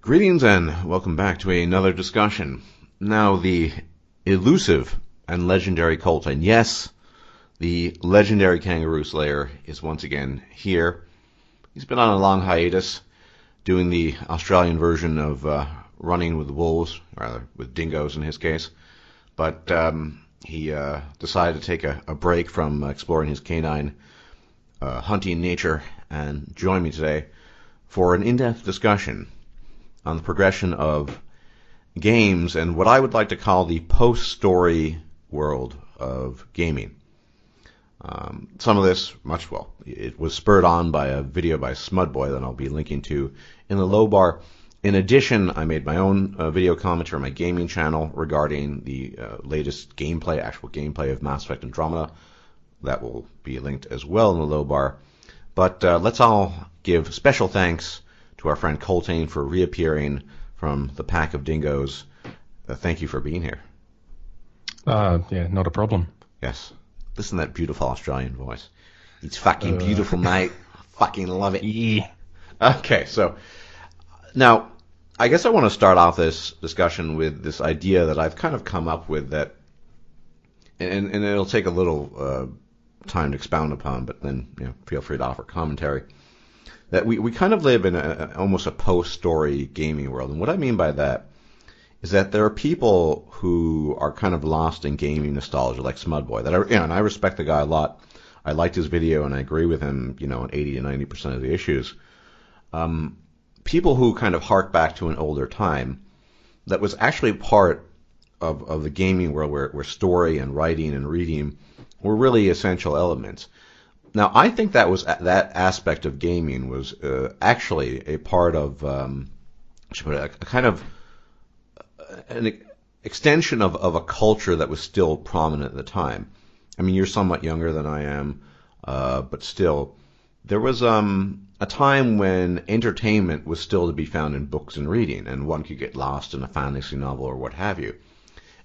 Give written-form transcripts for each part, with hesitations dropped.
Greetings and welcome back to another discussion. Now, the elusive and legendary Colttaine. Yes, the legendary kangaroo slayer is once again here. He's been on a long hiatus doing the Australian version of running with wolves, rather with dingoes in his case. But he decided to take a break from exploring his canine hunting nature and join me today for an in-depth discussion on the progression of games and what I would like to call the post-story world of gaming. Some of this, it was spurred on by a video by Smudboy that I'll be linking to in the low bar. In addition, I made my own video commentary on my gaming channel regarding the latest actual gameplay of Mass Effect Andromeda. That will be linked as well in the low bar. But let's all give special thanks to our friend Colttaine for reappearing from the pack of dingoes. Thank you for being here. Yeah, not a problem. Yes. Listen to that beautiful Australian voice. It's fucking beautiful, mate. Fucking love it. Yeah. Okay, so now I guess I want to start off this discussion with this idea that I've kind of come up with that, and it'll take a little time to expound upon, but then feel free to offer commentary. That we kind of live in almost a post-story gaming world. And what I mean by that is that there are people who are kind of lost in gaming nostalgia, like Smudboy. And I respect the guy a lot. I liked his video, and I agree with him, on 80 to 90% of the issues. People who kind of hark back to an older time that was actually part of the gaming world where story and writing and reading were really essential elements. Now, I think that aspect of gaming was actually a part of a kind of an extension of a culture that was still prominent at the time. I mean, you're somewhat younger than I am, but still, there was a time when entertainment was still to be found in books and reading, and one could get lost in a fantasy novel or what have you.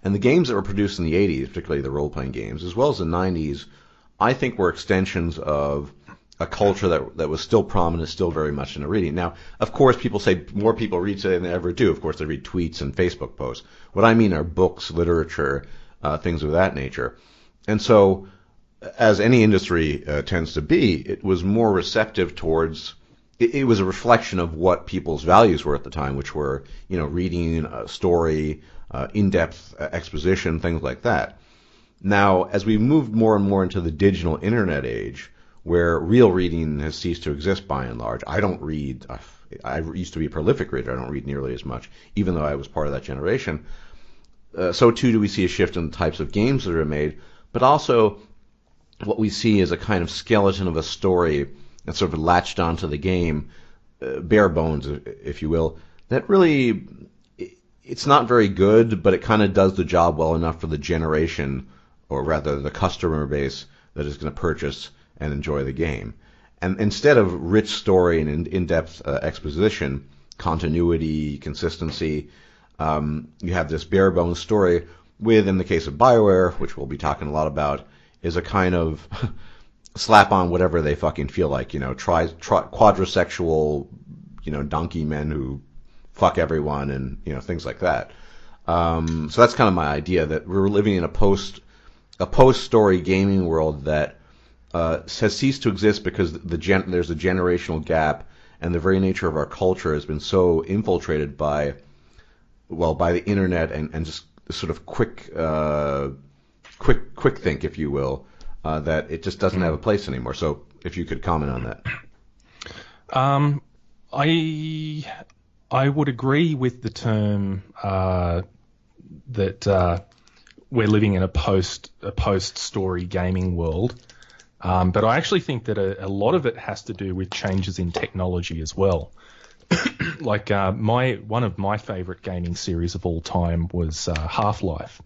And the games that were produced in the 80s, particularly the role-playing games, as well as the 90s, I think were extensions of a culture that was still prominent, still very much in the reading. Now, of course, people say more people read today than they ever do. Of course, they read tweets and Facebook posts. What I mean are books, literature, things of that nature. And so, as any industry tends to be, it was more receptive towards. It was a reflection of what people's values were at the time, which were, reading, story, in-depth exposition, things like that. Now, as we moved more and more into the digital internet age, where real reading has ceased to exist by and large, I don't read. I used to be a prolific reader. I don't read nearly as much, even though I was part of that generation. So too do we see a shift in the types of games that are made, but also what we see is a kind of skeleton of a story that's sort of latched onto the game, bare bones, if you will, that really, it's not very good, but it kind of does the job well enough for the generation, or rather the customer base, that is going to purchase and enjoy the game. And instead of rich story and in-depth exposition, continuity, consistency, you have this bare-bones story with, in the case of BioWare, which we'll be talking a lot about, is a kind of slap on whatever they fucking feel like, quadrisexual, donkey men who fuck everyone and, things like that. So that's kind of my idea, that we're living in a post-story gaming world that has ceased to exist because there's a generational gap, and the very nature of our culture has been so infiltrated by the internet and just sort of quick think, if you will, that it just doesn't have a place anymore. So if you could comment on that. I would agree with the term that we're living in a post-story gaming world. But I actually think that a lot of it has to do with changes in technology as well. Like one of my favorite gaming series of all time was Half-Life,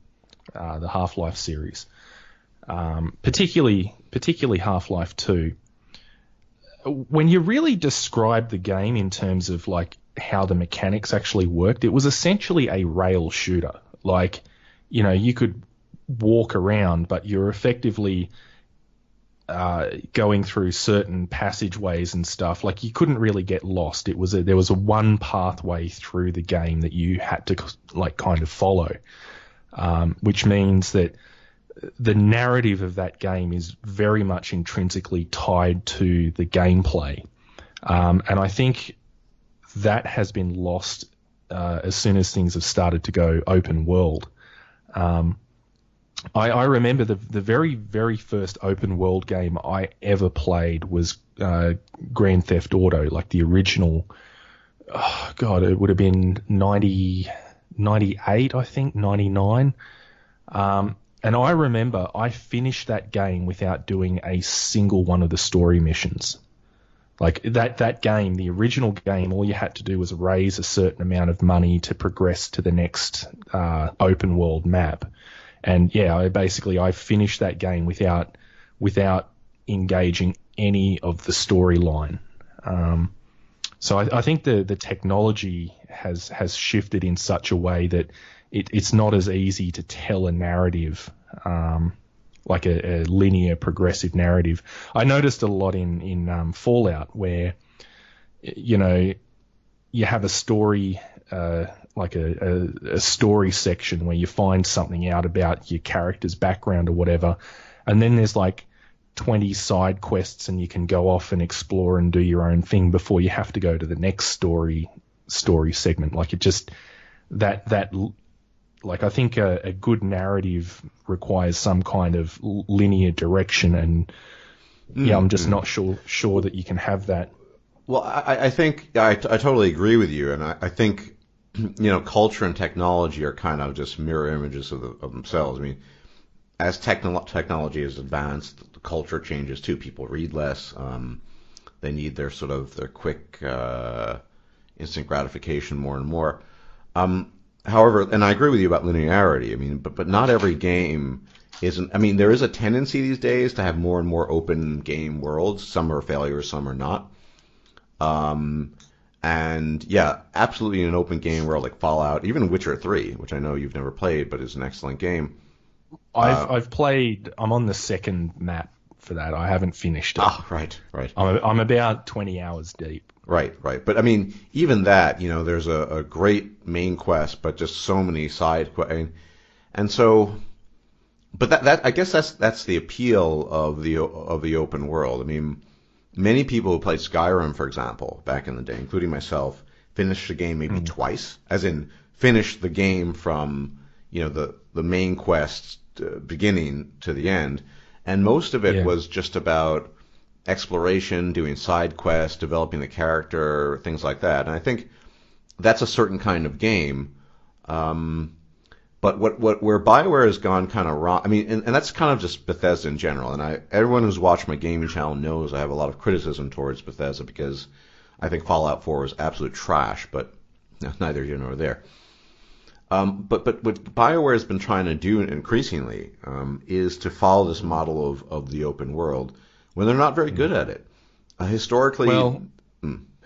the Half-Life series, particularly Half-Life 2. When you really describe the game in terms of like how the mechanics actually worked, it was essentially a rail shooter. Like, you could walk around, but you're effectively going through certain passageways and stuff, like you couldn't really get lost. There was a one pathway through the game that you had to like kind of follow, which means that the narrative of that game is very much intrinsically tied to the gameplay, and I think that has been lost as soon as things have started to go open world. I remember the very, very first open world game I ever played was Grand Theft Auto, like the original. Oh God, it would have been 98, I think, 99. And I remember I finished that game without doing a single one of the story missions. Like that game, the original game, all you had to do was raise a certain amount of money to progress to the next open world map. And yeah, I finished that game without engaging any of the storyline. So I think the technology has shifted in such a way that it's not as easy to tell a narrative, like a linear progressive narrative. I noticed a lot in Fallout where, you know, you have a story, like a story section where you find something out about your character's background or whatever, and then there's like 20 side quests and you can go off and explore and do your own thing before you have to go to the next story segment. Like it just that like I think a good narrative requires some kind of linear direction, and yeah, I'm just not sure that you can have that. Well, I think I totally agree with you, and I think, you know, culture and technology are kind of just mirror images of themselves. I mean, as technology has advanced, the culture changes too. People read less. They need their quick instant gratification more and more. However, and I agree with you about linearity. I mean, but not every game isn't. I mean, there is a tendency these days to have more and more open game worlds. Some are failures, some are not. And yeah, absolutely an open game world like Fallout, even Witcher 3, which I know you've never played, but is an excellent game. I've played. I'm on the second map for that. I haven't finished it. Ah, right. I'm about 20 hours deep. Right. But I mean, even that, you know, there's a great main quest, but just so many side quests, and so. But that I guess that's the appeal of the open world. I mean, many people who played Skyrim, for example, back in the day, including myself, finished the game maybe twice, as in finished the game from, you know, the main quest beginning to the end, and most of it was just about exploration, doing side quests, developing the character, things like that. And I think that's a certain kind of game. But where BioWare has gone kind of wrong, I mean, and that's kind of just Bethesda in general. And everyone who's watched my gaming channel knows I have a lot of criticism towards Bethesda because I think Fallout 4 is absolute trash, but neither here nor there. But what BioWare has been trying to do increasingly is to follow this model of the open world when they're not very good at it. Historically,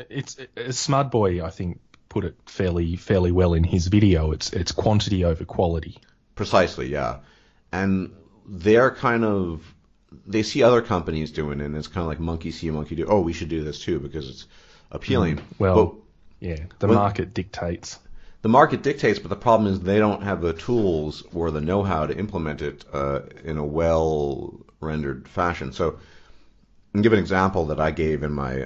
it's Smudboy, I think, put it fairly well in his video. It's quantity over quality. Precisely, yeah. And they're they see other companies doing it, and it's kind of like monkey see, monkey do. Oh, we should do this too because it's appealing. The market dictates. The market dictates, but the problem is they don't have the tools or the know-how to implement it in a well-rendered fashion. So, I can give an example that I gave in my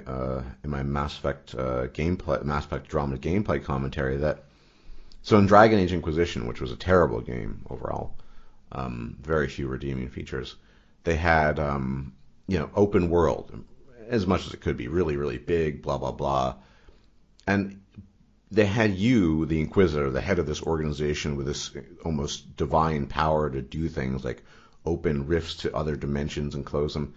Mass Effect Mass Effect Andromeda gameplay commentary. So in Dragon Age Inquisition, which was a terrible game overall, very few redeeming features, they had open world as much as it could be, really really big, blah blah blah, and they had you, the Inquisitor, the head of this organization with this almost divine power to do things like open rifts to other dimensions and close them.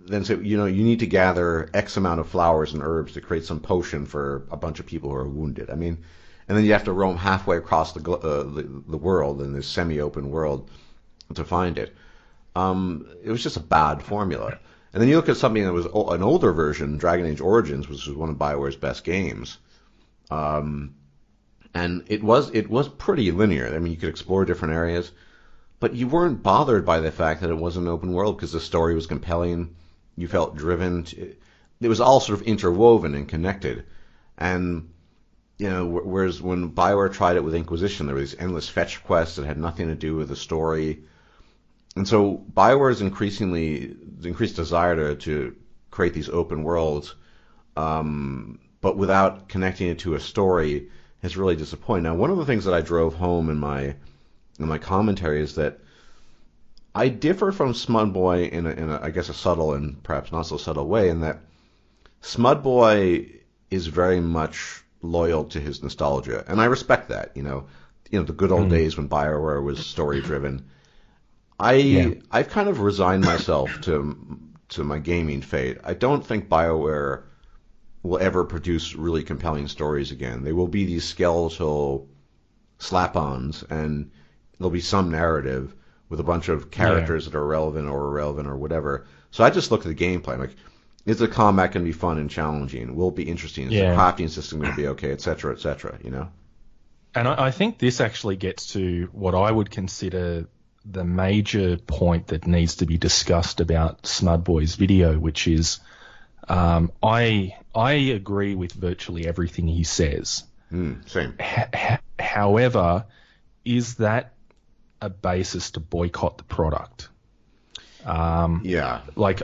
Then say, you need to gather X amount of flowers and herbs to create some potion for a bunch of people who are wounded. I mean, and then you have to roam halfway across the world in this semi-open world to find it. It was just a bad formula. And then you look at something that was an older version, Dragon Age Origins, which was one of BioWare's best games. And it was pretty linear. I mean, you could explore different areas, but you weren't bothered by the fact that it was an open world because the story was compelling. You felt driven. It was all sort of interwoven and connected. And, whereas when BioWare tried it with Inquisition, there were these endless fetch quests that had nothing to do with the story. And so BioWare's increased desire to create these open worlds, but without connecting it to a story, has really disappointed. Now, one of the things that I drove home in my commentary is that I differ from Smudboy in a I guess a subtle and perhaps not so subtle way, in that Smudboy is very much loyal to his nostalgia, and I respect that. The good old days when BioWare was story driven. I've kind of resigned myself to my gaming fate. I don't think BioWare will ever produce really compelling stories again. They will be these skeletal slap-ons, and there'll be some narrative with a bunch of characters that are relevant or irrelevant or whatever. So I just look at the gameplay. I'm like, is the combat going to be fun and challenging? Will it be interesting? Is the crafting system going to be okay, et cetera, And I think this actually gets to what I would consider the major point that needs to be discussed about Smudboy's video, which is I agree with virtually everything he says. Same. However, is that a basis to boycott the product? Like,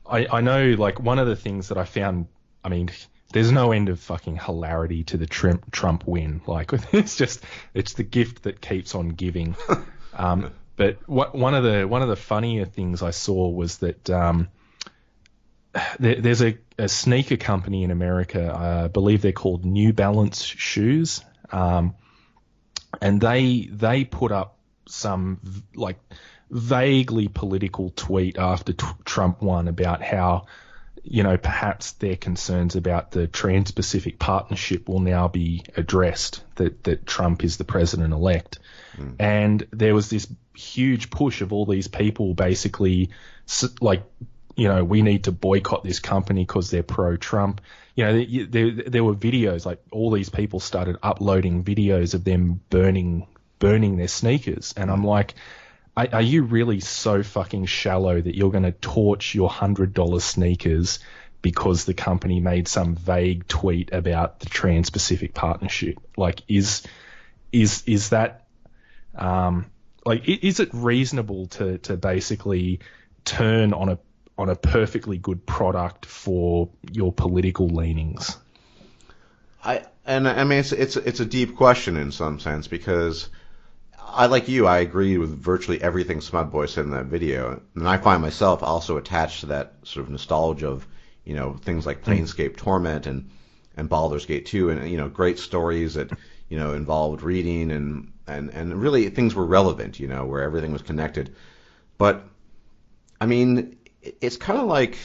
I know, like, one of the things that I found, I mean, there's no end of fucking hilarity to the Trump win. Like, it's the gift that keeps on giving. But one of the funnier things I saw was that there's a sneaker company in America, I believe they're called New Balance shoes, and they put up some like vaguely political tweet after Trump won about how, perhaps their concerns about the Trans-Pacific Partnership will now be addressed, that Trump is the president-elect. And there was this huge push of all these people basically like, we need to boycott this company because they're pro-Trump. There were videos, like all these people started uploading videos of them burning their sneakers. And I'm like, are you really so fucking shallow that you're going to torch your $100 sneakers because the company made some vague tweet about the Trans-Pacific Partnership? Like, is that is it reasonable to basically turn on a perfectly good product for your political leanings? I mean it's a deep question in some sense, because I agree with virtually everything Smudboy said in that video, and I find myself also attached to that sort of nostalgia of things like Planescape Torment and Baldur's Gate 2, and great stories that involved reading and really things were relevant, where everything was connected. But I mean, it's kind of like,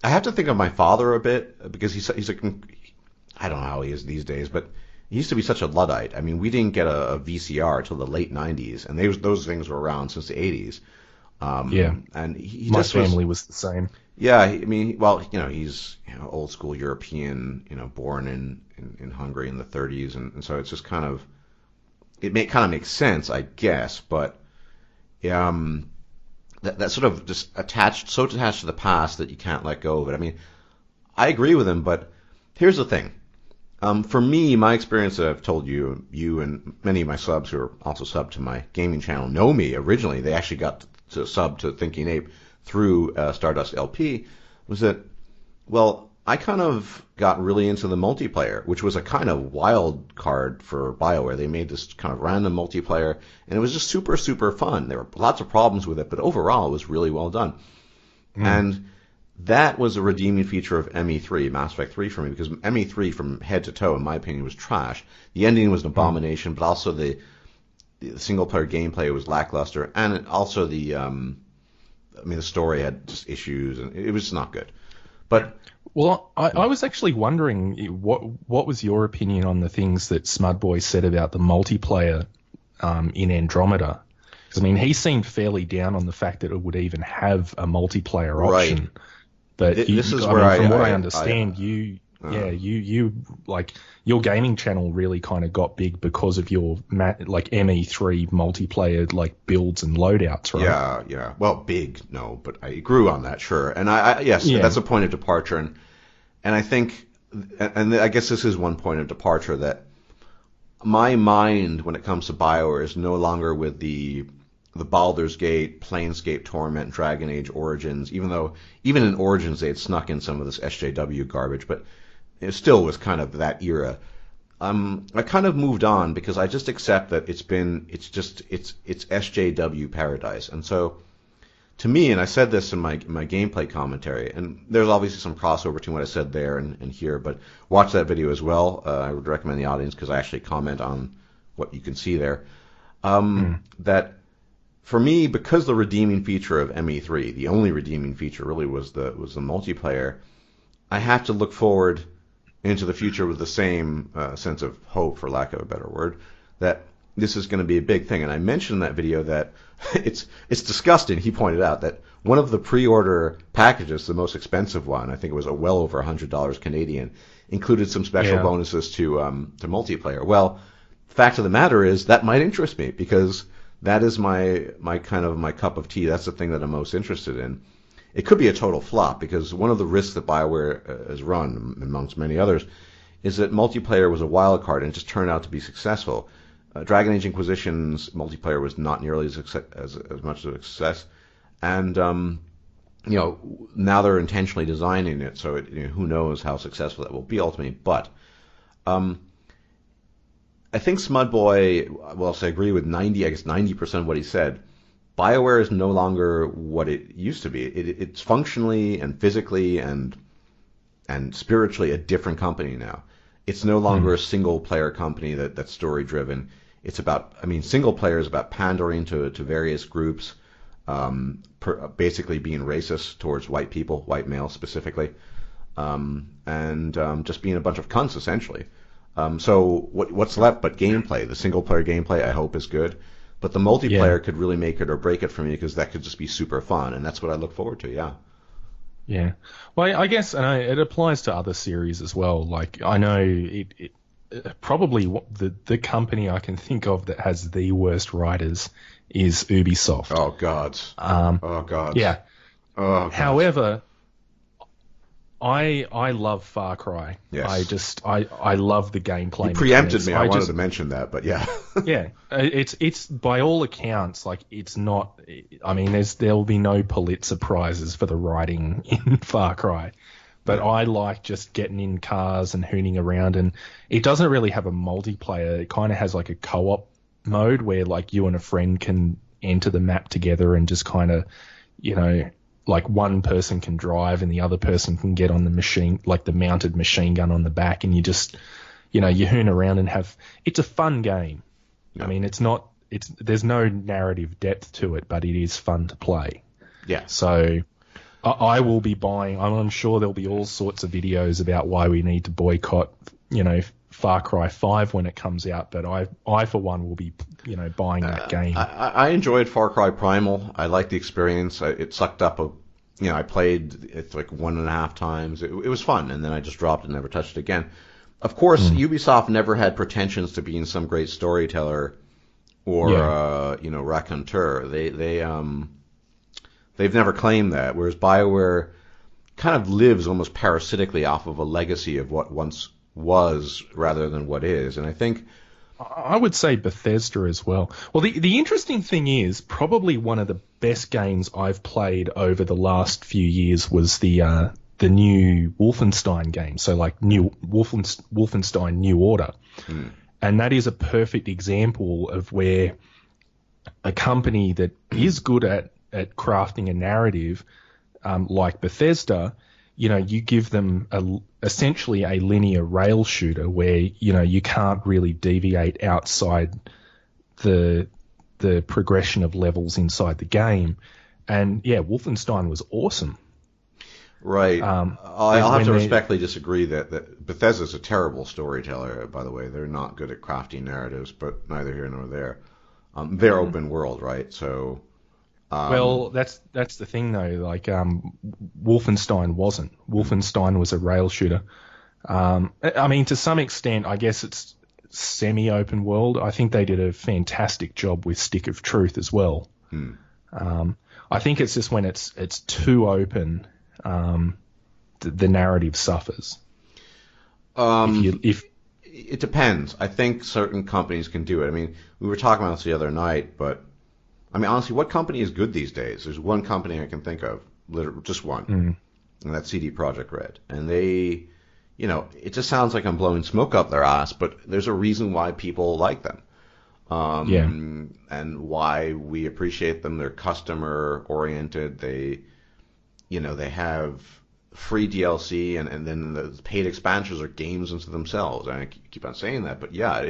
I have to think of my father a bit, because he's like, I don't know how he is these days, but he used to be such a Luddite. I mean, we didn't get a VCR till the late 90s, and those things were around since the 80s. And my family was the same. Yeah, I mean, well, he's old school European, born in Hungary in the 30s, and so it's just kind of, kind of makes sense, I guess, but that sort of just attached to the past that you can't let go of it. I mean, I agree with him, but here's the thing. For me, my experience that I've told you and many of my subs who are also subbed to my gaming channel know me originally. They actually got to sub to Thinking-Ape through Stardust LP, was that, well, I kind of got really into the multiplayer, which was a kind of wild card for BioWare. They made this kind of random multiplayer, and it was just super, super fun. There were lots of problems with it, but overall it was really well done. And that was a redeeming feature of ME3, Mass Effect 3 for me, because ME3 from head to toe, in my opinion, was trash. The ending was an abomination, but also the single-player gameplay was lackluster, and also the story had just issues, and it was just not good. But well, I was actually wondering what was your opinion on the things that Smudboy said about the multiplayer in Andromeda? Because I mean, he seemed fairly down on the fact that it would even have a multiplayer option. Right. But this is from where what I understand, you Yeah, you like your gaming channel really kind of got big because of your like ME3 multiplayer like builds and loadouts, right? Yeah. Well, big, no, but I grew on that, sure. And yes, Yeah. that's a point of departure, and I think, and I guess this is one point of departure, that my mind when it comes to BioWare is no longer with the Baldur's Gate, Planescape Torment, Dragon Age Origins, even though even in Origins they had snuck in some of this SJW garbage, but it still was kind of that era. I kind of moved on because I just accept that it's SJW paradise. And so to me, and I said this in my gameplay commentary, and there's obviously some crossover between what I said there and here, but watch that video as well. I would recommend the audience because I actually comment on what you can see there. That for me, because the redeeming feature of ME3, the only redeeming feature really was the multiplayer, I have to look forward into the future with the same sense of hope, for lack of a better word, that this is going to be a big thing. And I mentioned in that video that it's disgusting. He pointed out that one of the pre-order packages, the most expensive one, I think it was well over $100 Canadian, included some special bonuses to multiplayer. Well, fact of the matter is that might interest me because that is my kind of my cup of tea. That's the thing that I'm most interested in. It could be a total flop because one of the risks that BioWare has run, amongst many others, is that multiplayer was a wild card and it just turned out to be successful. Dragon Age Inquisition's multiplayer was not nearly as much of a success, and now they're intentionally designing it, so who knows how successful that will be ultimately. But I think Smudboy, well, I agree with 90% of what he said. BioWare is no longer what it used to be. It's functionally and physically and spiritually a different company now. It's no longer a single-player company that's story-driven. It's about, single player is about pandering to various groups, basically being racist towards white people, white males specifically, and just being a bunch of cunts, essentially. So what's left but gameplay? The single-player gameplay, I hope, is good. But the multiplayer could really make it or break it for me because that could just be super fun, and that's what I look forward to, yeah. Yeah. Well, I guess it applies to other series as well. Like, I know it probably the company I can think of that has the worst writers is Ubisoft. Oh, God. Oh, God. Yeah. Oh, God. However, I love Far Cry. Yes. I love the gameplay. You preempted me. I wanted to mention that, but yeah. Yeah. It's by all accounts, like, it's not, there'll be no Pulitzer prizes for the writing in Far Cry. But I like just getting in cars and hooning around, and it doesn't really have a multiplayer. It kind of has like a co-op mode where like you and a friend can enter the map together and just kind of, like one person can drive and the other person can get on the machine, like the mounted machine gun on the back, and you just, you hoon around and it's a fun game. Yeah. There's no narrative depth to it, but it is fun to play. Yeah. So I will be buying, I'm sure there'll be all sorts of videos about why we need to boycott, Far Cry 5 when it comes out, but I for one will be, buying that game. I enjoyed Far Cry Primal. I liked the experience. It sucked up I played it like 1.5 times. It was fun, and then I just dropped it and never touched it again. Of course, Ubisoft never had pretensions to being some great storyteller or raconteur. They've never claimed that, whereas BioWare kind of lives almost parasitically off of a legacy of what once was rather than what is. And I think I would say Bethesda as well. Well, the interesting thing is probably one of the best games I've played over the last few years was the new Wolfenstein game. So like new Wolfenstein New Order. And that is a perfect example of where a company that is good at crafting a narrative, like Bethesda, you give them essentially a linear rail shooter where, you can't really deviate outside the progression of levels inside the game. And yeah, Wolfenstein was awesome. Right. I'll have to respectfully disagree that Bethesda's a terrible storyteller, by the way. They're not good at crafting narratives, but neither here nor there. They're open world, right? So... well, that's the thing though. Like, Wolfenstein wasn't. Wolfenstein was a rail shooter, I mean, to some extent, I guess it's semi-open world. I think they did a fantastic job with Stick of Truth as well. I think it's just when it's too open, the narrative suffers. It depends. I think certain companies can do it. I mean, we were talking about this the other night, but I mean, honestly, what company is good these days? There's one company I can think of, literally just one, and that's CD Projekt Red. And they, it just sounds like I'm blowing smoke up their ass, but there's a reason why people like them. And why we appreciate them. They're customer oriented. They have free DLC, and then the paid expansions are games into themselves. And I keep on saying that, but yeah,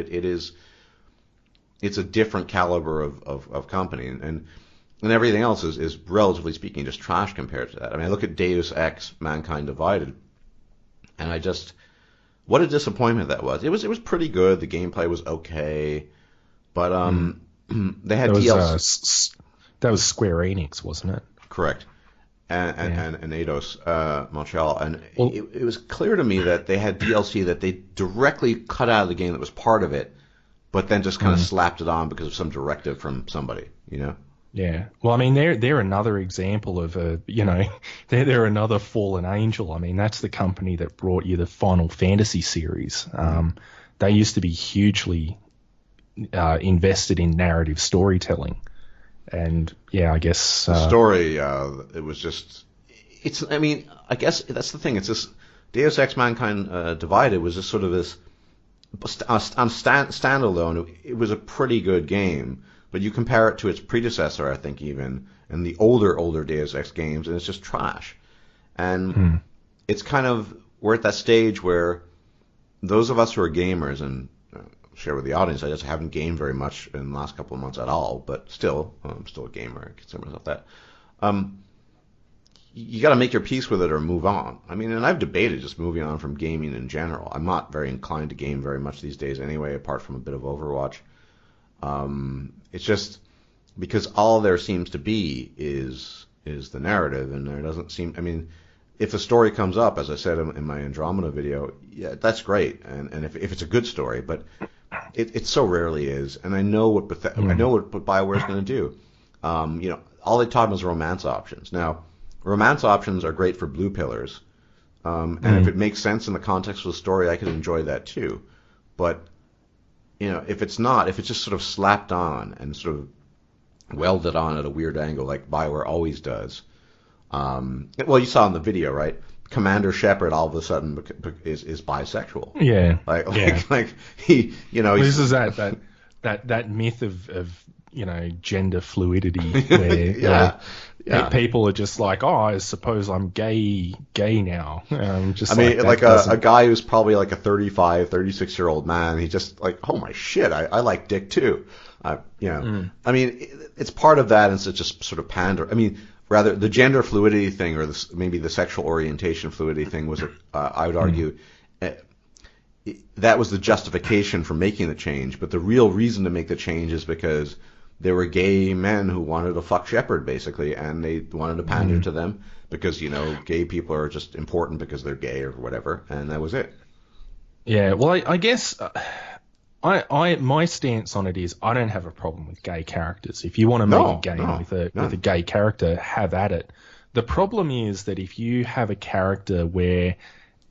it's a different caliber of company, and everything else is relatively speaking just trash compared to that. I mean, I look at Deus Ex: Mankind Divided, and what a disappointment that was. It was pretty good. The gameplay was okay, but they had DLC. That was Square Enix, wasn't it? Correct. And Eidos Montreal, and it was clear to me that they had DLC that they directly cut out of the game that was part of it, but then just kind of slapped it on because of some directive from somebody, Yeah. Well, I mean, they're another example of they're another fallen angel. I mean, that's the company that brought you the Final Fantasy series. They used to be hugely invested in narrative storytelling. And yeah, I guess the story. It was just. I mean, I guess that's the thing. It's this Deus Ex: Mankind Divided was just sort of this on standalone. It was a pretty good game, but you compare it to its predecessor, I think, even and the older Deus Ex games, and it's just trash. And it's kind of we're at that stage where those of us who are gamers and share with the audience. I just haven't gamed very much in the last couple of months at all, but still, I'm still a gamer. I consider myself that. You got to make your peace with it or move on. I mean, and I've debated just moving on from gaming in general. I'm not very inclined to game very much these days anyway, apart from a bit of Overwatch. It's just because all there seems to be is the narrative, and there doesn't seem. I mean, if a story comes up, as I said in my Andromeda video, yeah, that's great, and if it's a good story, but it so rarely is, and I know what BioWare is going to do. All they taught them was romance options. Now, romance options are great for blue pillars, and if it makes sense in the context of the story, I could enjoy that too. But if it's just sort of slapped on and sort of welded on at a weird angle, like BioWare always does. Well, you saw in the video, right? Commander Shepard all of a sudden is bisexual. Yeah. Like he, this is that myth of gender fluidity where people are just like, oh, I suppose I'm gay now. A guy who's probably like a 35, 36-year-old man. He just like, oh my shit, I like dick too. I mean, it's part of that, and it's just sort of pander. I mean, rather the gender fluidity thing, or maybe the sexual orientation fluidity thing was, I would argue, that was the justification for making the change. But the real reason to make the change is because there were gay men who wanted to fuck Shepard, basically, and they wanted to pander to them because, gay people are just important because they're gay or whatever, and that was it. Yeah, well, I guess my stance on it is I don't have a problem with gay characters. If you want to make a game with a gay character, have at it. The problem is that if you have a character where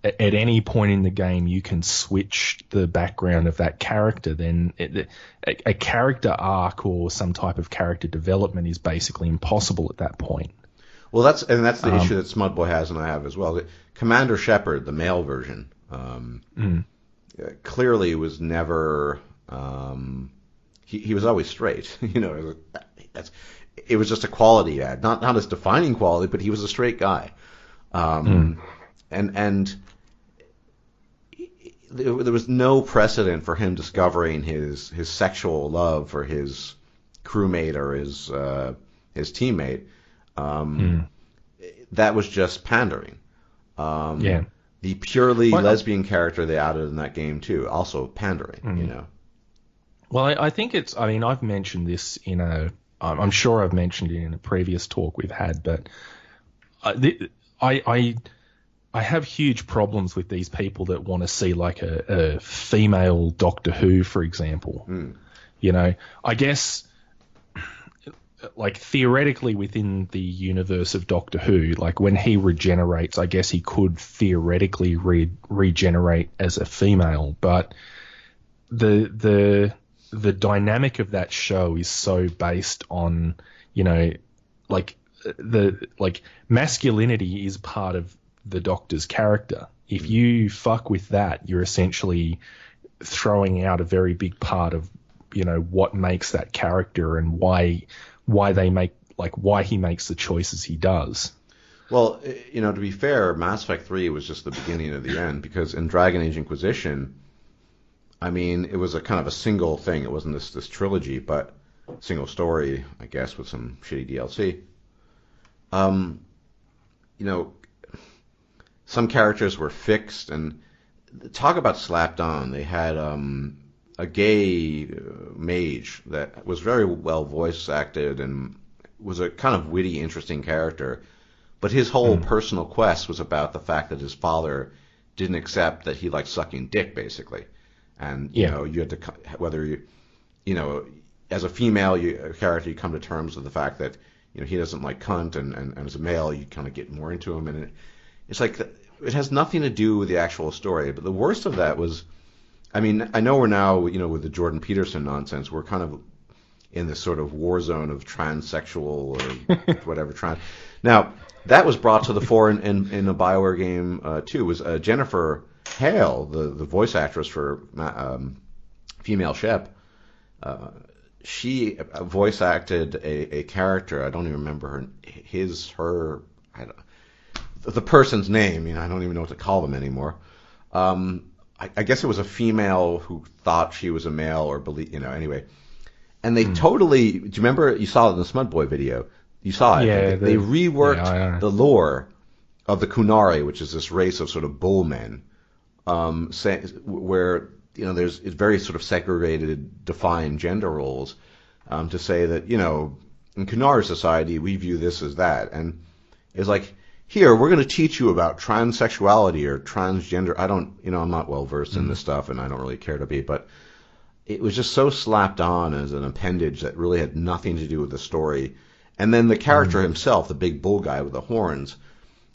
at any point in the game you can switch the background of that character, then a character arc or some type of character development is basically impossible at that point. Well, that's the issue that Smudboy has and I have as well. Commander Shepard, the male version, clearly was never. He was always straight. It was just a quality ad, not his defining quality, but he was a straight guy. And there was no precedent for him discovering his sexual love for his crewmate or his teammate. That was just pandering. The purely lesbian character they added in that game too, also pandering. Well, I think it's. I mean, I've mentioned this I'm sure I've mentioned it in a previous talk we've had, but I have huge problems with these people that want to see like a female Doctor Who, for example. You know, I guess like theoretically within the universe of Doctor Who, like when he regenerates, I guess he could theoretically regenerate as a female, but the dynamic of that show is so based on, you know, like masculinity is part of the Doctor's character. If you fuck with that, you're essentially throwing out a very big part of, you know, what makes that character and why they make, like, why he makes the choices he does. Well, you know, to be fair, Mass Effect 3 was just the beginning of the end, because in Dragon Age Inquisition, I mean, it was a kind of a single thing. It wasn't this trilogy, but single story, I guess, with some shitty DLC. You know, some characters were fixed, and talk about slapped on. They had a gay mage that was very well voice acted and was a kind of witty, interesting character. But his whole personal quest was about the fact that his father didn't accept that he liked sucking dick, basically. And, you know, you had to, whether you know, as a female character, you come to terms with the fact that, you know, he doesn't like cunt, and as a male, you kind of get more into him. And it's like, it has nothing to do with the actual story. But the worst of that was, I mean, I know we're now, you know, with the Jordan Peterson nonsense, we're kind of in this sort of war zone of transsexual or whatever. Now, that was brought to the fore in a BioWare game, too. Was Jennifer Hale, the voice actress for female Shep. She voice acted a character. I don't even remember her. The person's name. You know, I don't even know what to call them anymore. I guess it was a female who thought she was a male, or believe, you know. Anyway, and they totally. Do you remember? You saw it in the Smudboy video. You saw it. Yeah, they reworked the lore of the Kunari, which is this race of sort of bullmen, where, you know, it's very sort of segregated, defined gender roles, to say that, you know, in Kunari society we view this as that, and it's like, here we're going to teach you about transsexuality or transgender. I don't, you know, I'm not well versed in this stuff, and I don't really care to be, but it was just so slapped on as an appendage that really had nothing to do with the story. And then the character himself, the big bull guy with the horns,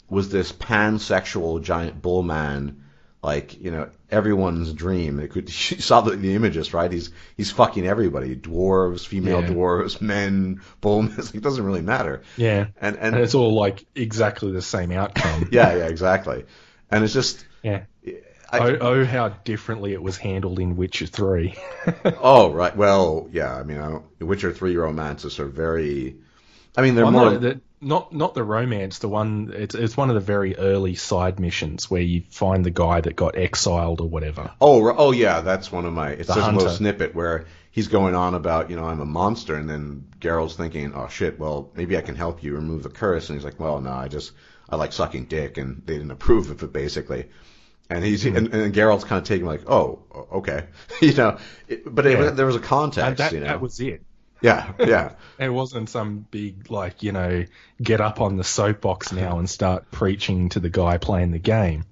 was this pansexual giant bull man, like, you know, everyone's dream. You saw the images, right? He's fucking everybody: dwarves, female dwarves, men, bullmen. It doesn't really matter. Yeah, and it's all like exactly the same outcome. yeah, exactly. And it's just how differently it was handled in Witcher 3. Oh, right. Well, yeah. I mean, Witcher 3 romances are very. I mean, they're not the romance. The one it's one of the very early side missions where you find the guy that got exiled or whatever. Oh yeah, that's one of my. It's just a little hunter. snippet where he's going on about, you know, I'm a monster, and then Geralt's thinking, oh shit, well maybe I can help you remove the curse, and he's like, well no, I like sucking dick, and they didn't approve of it, basically. And and Geralt's kind of taking like, oh okay, you know, there was a context, and you know, that was it. Yeah. It wasn't some big, like, you know, get up on the soapbox now and start preaching to the guy playing the game.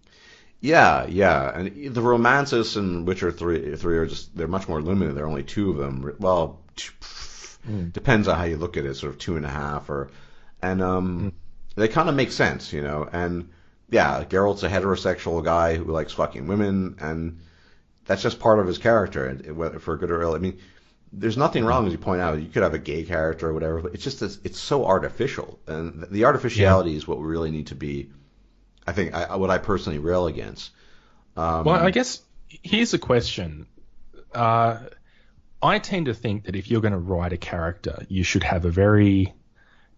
Yeah. And the romances in Witcher 3 are just, they're much more limited. There are only two of them. Well, depends on how you look at it, sort of 2.5 and they kind of make sense, you know. And yeah, Geralt's a heterosexual guy who likes fucking women, and that's just part of his character, whether for good or ill. I mean, there's nothing wrong, as you point out. You could have a gay character or whatever, but it's just it's so artificial, and the artificiality is what we really need to be. I think what I personally rail against. Well, I guess here's a question. I tend to think that if you're going to write a character, you should have a very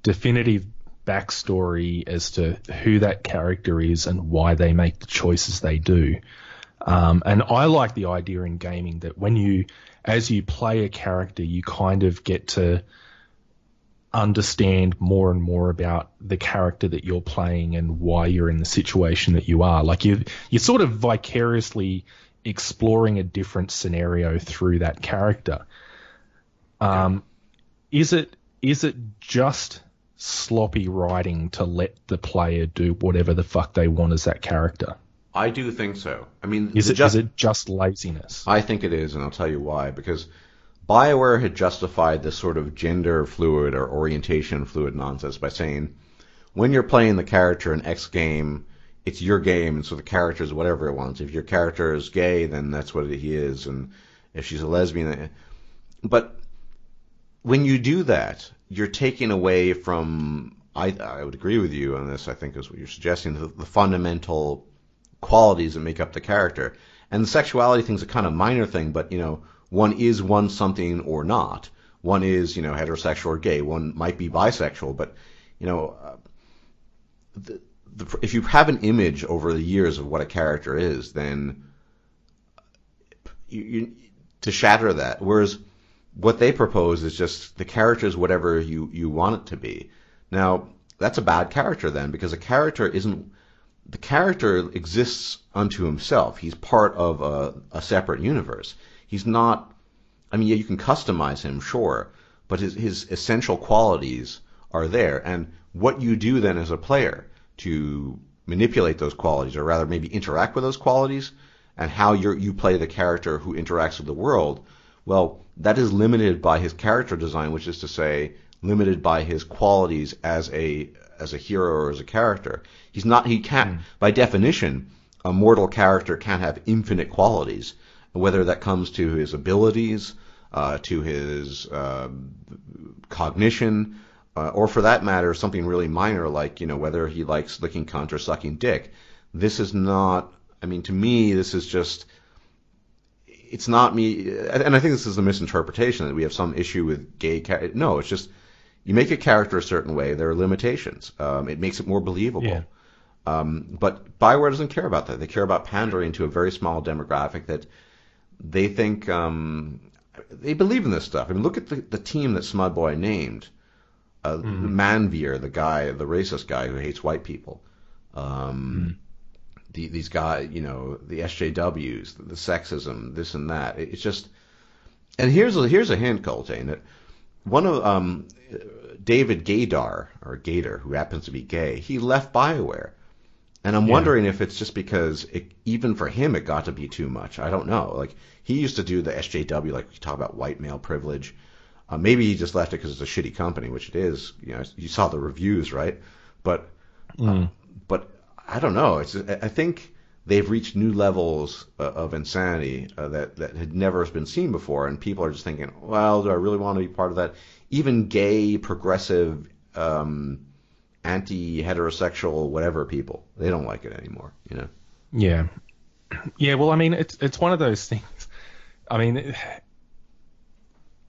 definitive backstory as to who that character is and why they make the choices they do. And I like the idea in gaming that as you play a character, you kind of get to understand more and more about the character that you're playing and why you're in the situation that you are. Like you're sort of vicariously exploring a different scenario through that character. Is it just sloppy writing to let the player do whatever the fuck they want as that character? I do think so. I mean, Is it just laziness? I think it is, and I'll tell you why. Because BioWare had justified this sort of gender fluid or orientation fluid nonsense by saying, when you're playing the character in X game, it's your game, and so the character is whatever it wants. If your character is gay, then that's what he is, and if she's a lesbian. But when you do that, you're taking away from, I would agree with you on this, I think is what you're suggesting, the fundamental qualities that make up the character. And the sexuality thing's a kind of minor thing, but, one is one something or not. One is, heterosexual or gay. One might be bisexual, but, if you have an image over the years of what a character is, then to shatter that. Whereas what they propose is just the character is whatever you want it to be. Now, that's a bad character then, because the character exists unto himself. He's part of a separate universe. He's not, yeah, you can customize him, sure, but his essential qualities are there. And what you do then as a player to manipulate those qualities, or rather maybe interact with those qualities, and how you play the character who interacts with the world, well, that is limited by his character design, which is to say, limited by his qualities as a hero or as a character. He can't, by definition, a mortal character can't have infinite qualities, whether that comes to his abilities, to his cognition, or for that matter, something really minor like, whether he likes licking cunt or sucking dick. This is not, to me, this is just, it's not me, and I think this is a misinterpretation that we have some issue with gay characters. No, it's just, you make a character a certain way, there are limitations. It makes it more believable. Yeah. But BioWare doesn't care about that. They care about pandering to a very small demographic that they think, they believe in this stuff. Look at the team that Smudboy named. Manveer, the racist guy who hates white people. These guys, the SJWs, the sexism, this and that. It's just, and here's a hint, Colttaine, that one of David Gaydar, who happens to be gay, he left BioWare. And I'm wondering if it's just because even for him it got to be too much. I don't know. Like, he used to do the SJW, like we talk about white male privilege. Maybe he just left it because it's a shitty company, which it is. You saw the reviews, right? But I don't know. I think they've reached new levels of insanity that had never been seen before, and people are just thinking, well, do I really want to be part of that? Even gay, progressive, anti-heterosexual, whatever people, they don't like it anymore. Yeah. Well, it's one of those things.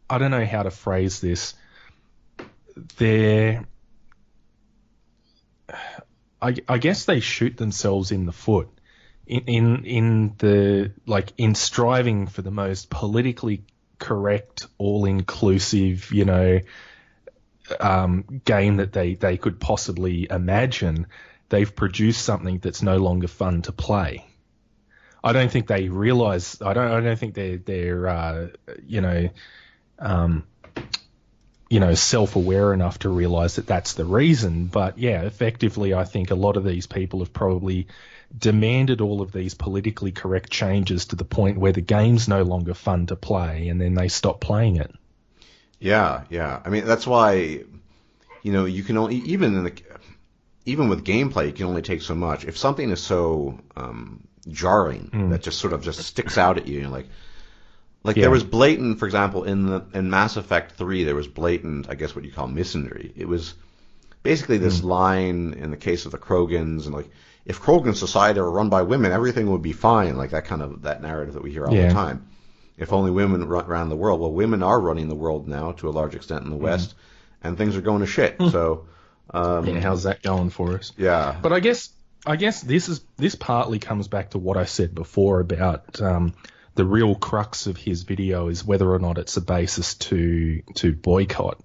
I don't know how to phrase this. I guess they shoot themselves in the foot in striving for the most politically correct, all-inclusive, game that they could possibly imagine. They've produced something that's no longer fun to play. I don't think they realize. I don't think they're self-aware enough to realize that that's the reason. But yeah, effectively, I think a lot of these people have probably demanded all of these politically correct changes to the point where the game's no longer fun to play, and then they stop playing it. Yeah. That's why, you can only, even with gameplay, you can only take so much. If something is so jarring that just sort of just sticks out at you, there was blatant, for example, in Mass Effect 3, there was blatant, I guess what you call misandry. It was basically this line in the case of the Krogans, and if Krogan society were run by women, everything would be fine, that narrative that we hear all the time. If only women ran the world. Well, women are running the world now to a large extent in the West, and things are going to shit. So, how's that going for us? Yeah. But I guess this partly comes back to what I said before about the real crux of his video is whether or not it's a basis to boycott.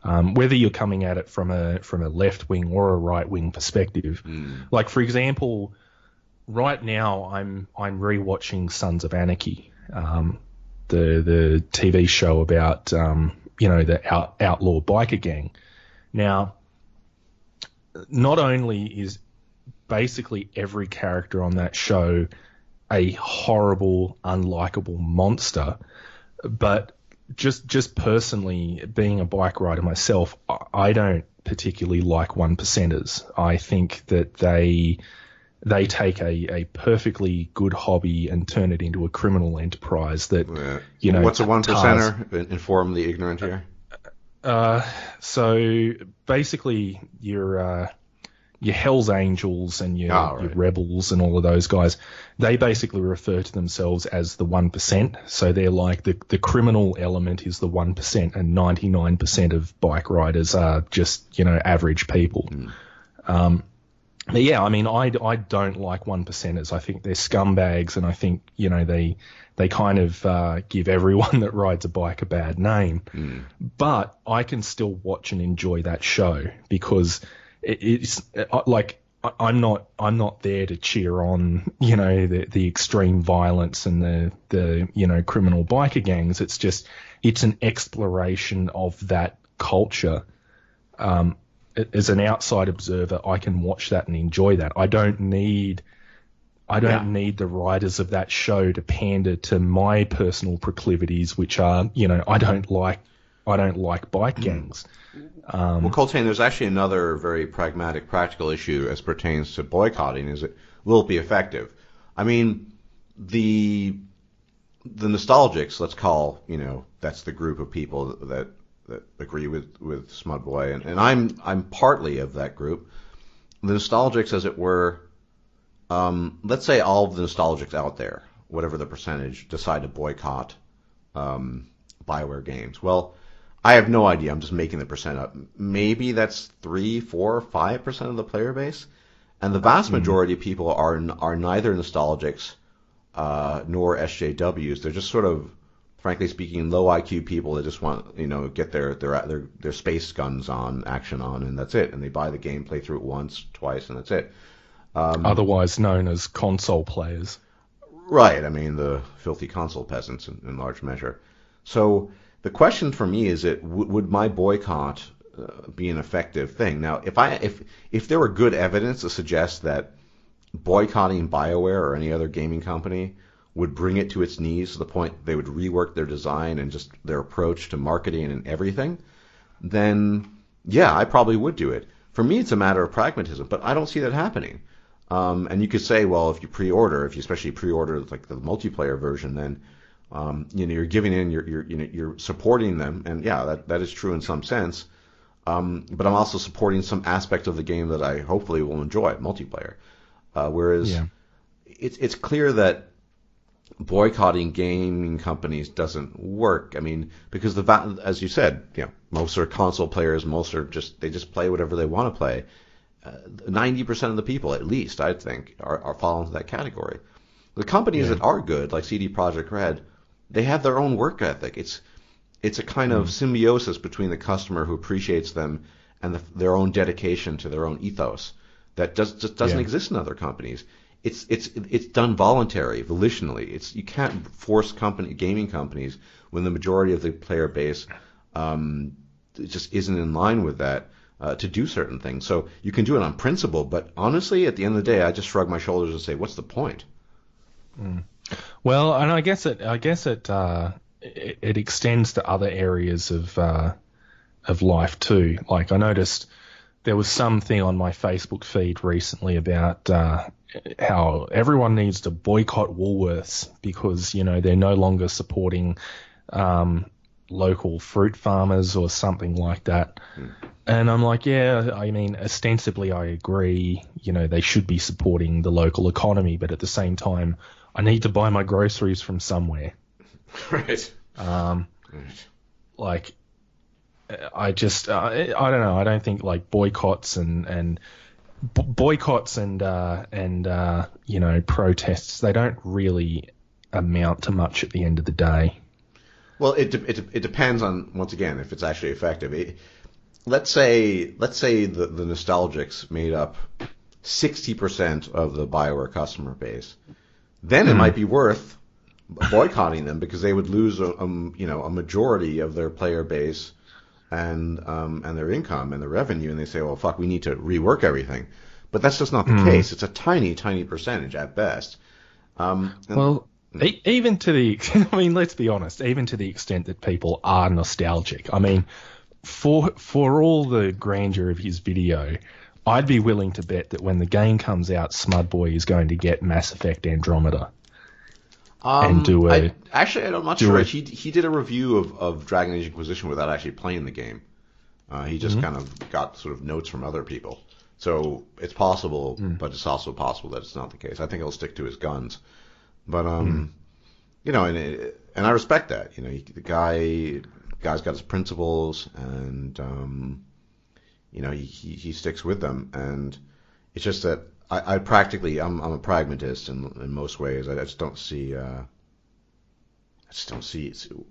Whether you're coming at it from a left wing or a right wing perspective. Like, for example, right now I'm rewatching Sons of Anarchy, the TV show about the outlaw biker gang. Now, not only is basically every character on that show a horrible, unlikable monster, but just personally, being a bike rider myself, I don't particularly like one percenters. I think that they take a perfectly good hobby and turn it into a criminal enterprise that, What's a one percenter? Inform the ignorant here. So basically your Hell's Angels and your Rebels and all of those guys, they basically refer to themselves as the 1%. So they're like the criminal element is the 1%, and 99% of bike riders are just, average people. But yeah, I mean, I don't like 1%ers. I think they're scumbags, and I think, they kind of give everyone that rides a bike a bad name. But I can still watch and enjoy that show because it's like I'm not there to cheer on the extreme violence and the criminal biker gangs. It's an exploration of that culture. As an outside observer, I can watch that and enjoy that. I don't need the writers of that show to pander to my personal proclivities, which are I don't like bike gangs. Well, Colttaine, there's actually another very pragmatic, practical issue as pertains to boycotting. Will it be effective? I mean, the nostalgics, let's call, that's the group of people that agree with Smudboy, and I'm partly of that group. The nostalgics, as it were, let's say all of the nostalgics out there, whatever the percentage, decide to boycott BioWare games. Well, I have no idea. I'm just making the percent up. Maybe that's 3, 4, 5% of the player base, and the vast majority of people are neither nostalgics nor SJWs. They're just sort of, frankly speaking, low IQ people that just want get their space guns on, action on, and that's it. And they buy the game, play through it once, twice, and that's it. Otherwise known as console players. Right. I mean, the filthy console peasants in large measure. So the question for me is, would my boycott be an effective thing? Now, if there were good evidence to suggest that boycotting BioWare or any other gaming company would bring it to its knees to the point they would rework their design and just their approach to marketing and everything, then yeah, I probably would do it. For me, it's a matter of pragmatism, but I don't see that happening. And you could say, well, if you especially pre-order like the multiplayer version, then you're giving in, you're supporting them, and yeah, that is true in some sense. But I'm also supporting some aspect of the game that I hopefully will enjoy, multiplayer. Whereas it's clear that boycotting gaming companies doesn't work. I mean, because as you said, most are console players, most are they just play whatever they want to play. 90% of the people, at least, I think, are fall into that category. The companies that are good, like CD Projekt Red, they have their own work ethic. It's a kind of symbiosis between the customer who appreciates them and their own dedication to their own ethos that just doesn't exist in other companies. It's done voluntarily, volitionally. You can't force gaming companies when the majority of the player base just isn't in line with that to do certain things. So you can do it on principle, but honestly, at the end of the day, I just shrug my shoulders and say, "What's the point?" Well, and I guess it extends to other areas of life too. Like I noticed there was something on my Facebook feed recently about how everyone needs to boycott Woolworths because they're no longer supporting local fruit farmers or something like that. And I'm like, yeah, I mean, ostensibly I agree, they should be supporting the local economy, but at the same time, I need to buy my groceries from somewhere. Right. Like, I don't know. I don't think like boycotts and protests, they don't really amount to much at the end of the day. Well, it depends on, once again, if it's actually effective. Let's say the nostalgics made up 60% of the BioWare customer base. Then it might be worth boycotting them because they would lose a majority of their player base and their income and their revenue, and they say, well, fuck, we need to rework everything. But that's just not the case. It's a tiny, tiny percentage at best. Even to the, I mean, let's be honest, even to the extent that people are nostalgic. I mean, for all the grandeur of his video, I'd be willing to bet that when the game comes out, Smudboy is going to get Mass Effect Andromeda. And do a... I'm not sure. He did a review of Dragon Age Inquisition without actually playing the game. He just kind of got sort of notes from other people. So it's possible, but it's also possible that it's not the case. I think he'll stick to his guns. But, you know, and I respect that. You know, the guy's got his principles, and, you know, he sticks with them. And it's just that I'm a pragmatist in most ways. I just don't see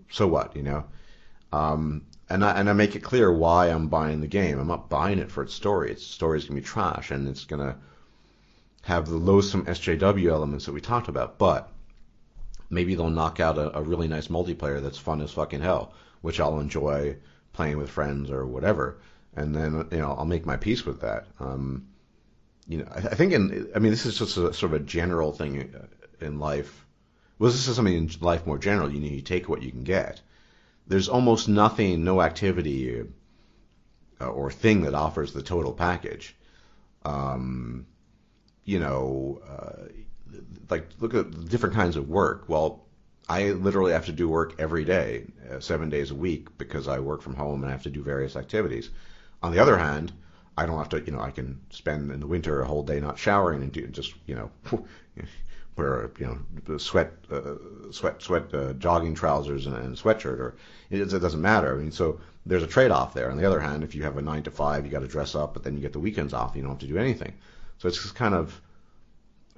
so what, you know. And I make it clear why I'm buying the game. I'm not buying it for its story. Its story's gonna be trash, and it's gonna have the loathsome SJW elements that we talked about. But maybe they'll knock out a really nice multiplayer that's fun as fucking hell, which I'll enjoy playing with friends or whatever. And then, you know, I'll make my peace with that. You know, I think this is just a sort of a general thing in life. Well, this is something in life more general. You know, you take what you can get. There's almost nothing, no activity or thing that offers the total package. You know, like look at different kinds of work. Well, I literally have to do work every day, 7 days a week, because I work from home and I have to do various activities. On the other hand, I don't have to, you know, I can spend in the winter a whole day not showering and just, you know, wear, you know, sweat jogging trousers and a sweatshirt, or it doesn't matter. I mean, so there's a trade-off there. On the other hand, if you have a 9 to 5, you got to dress up, but then you get the weekends off. You don't have to do anything. So it's just kind of,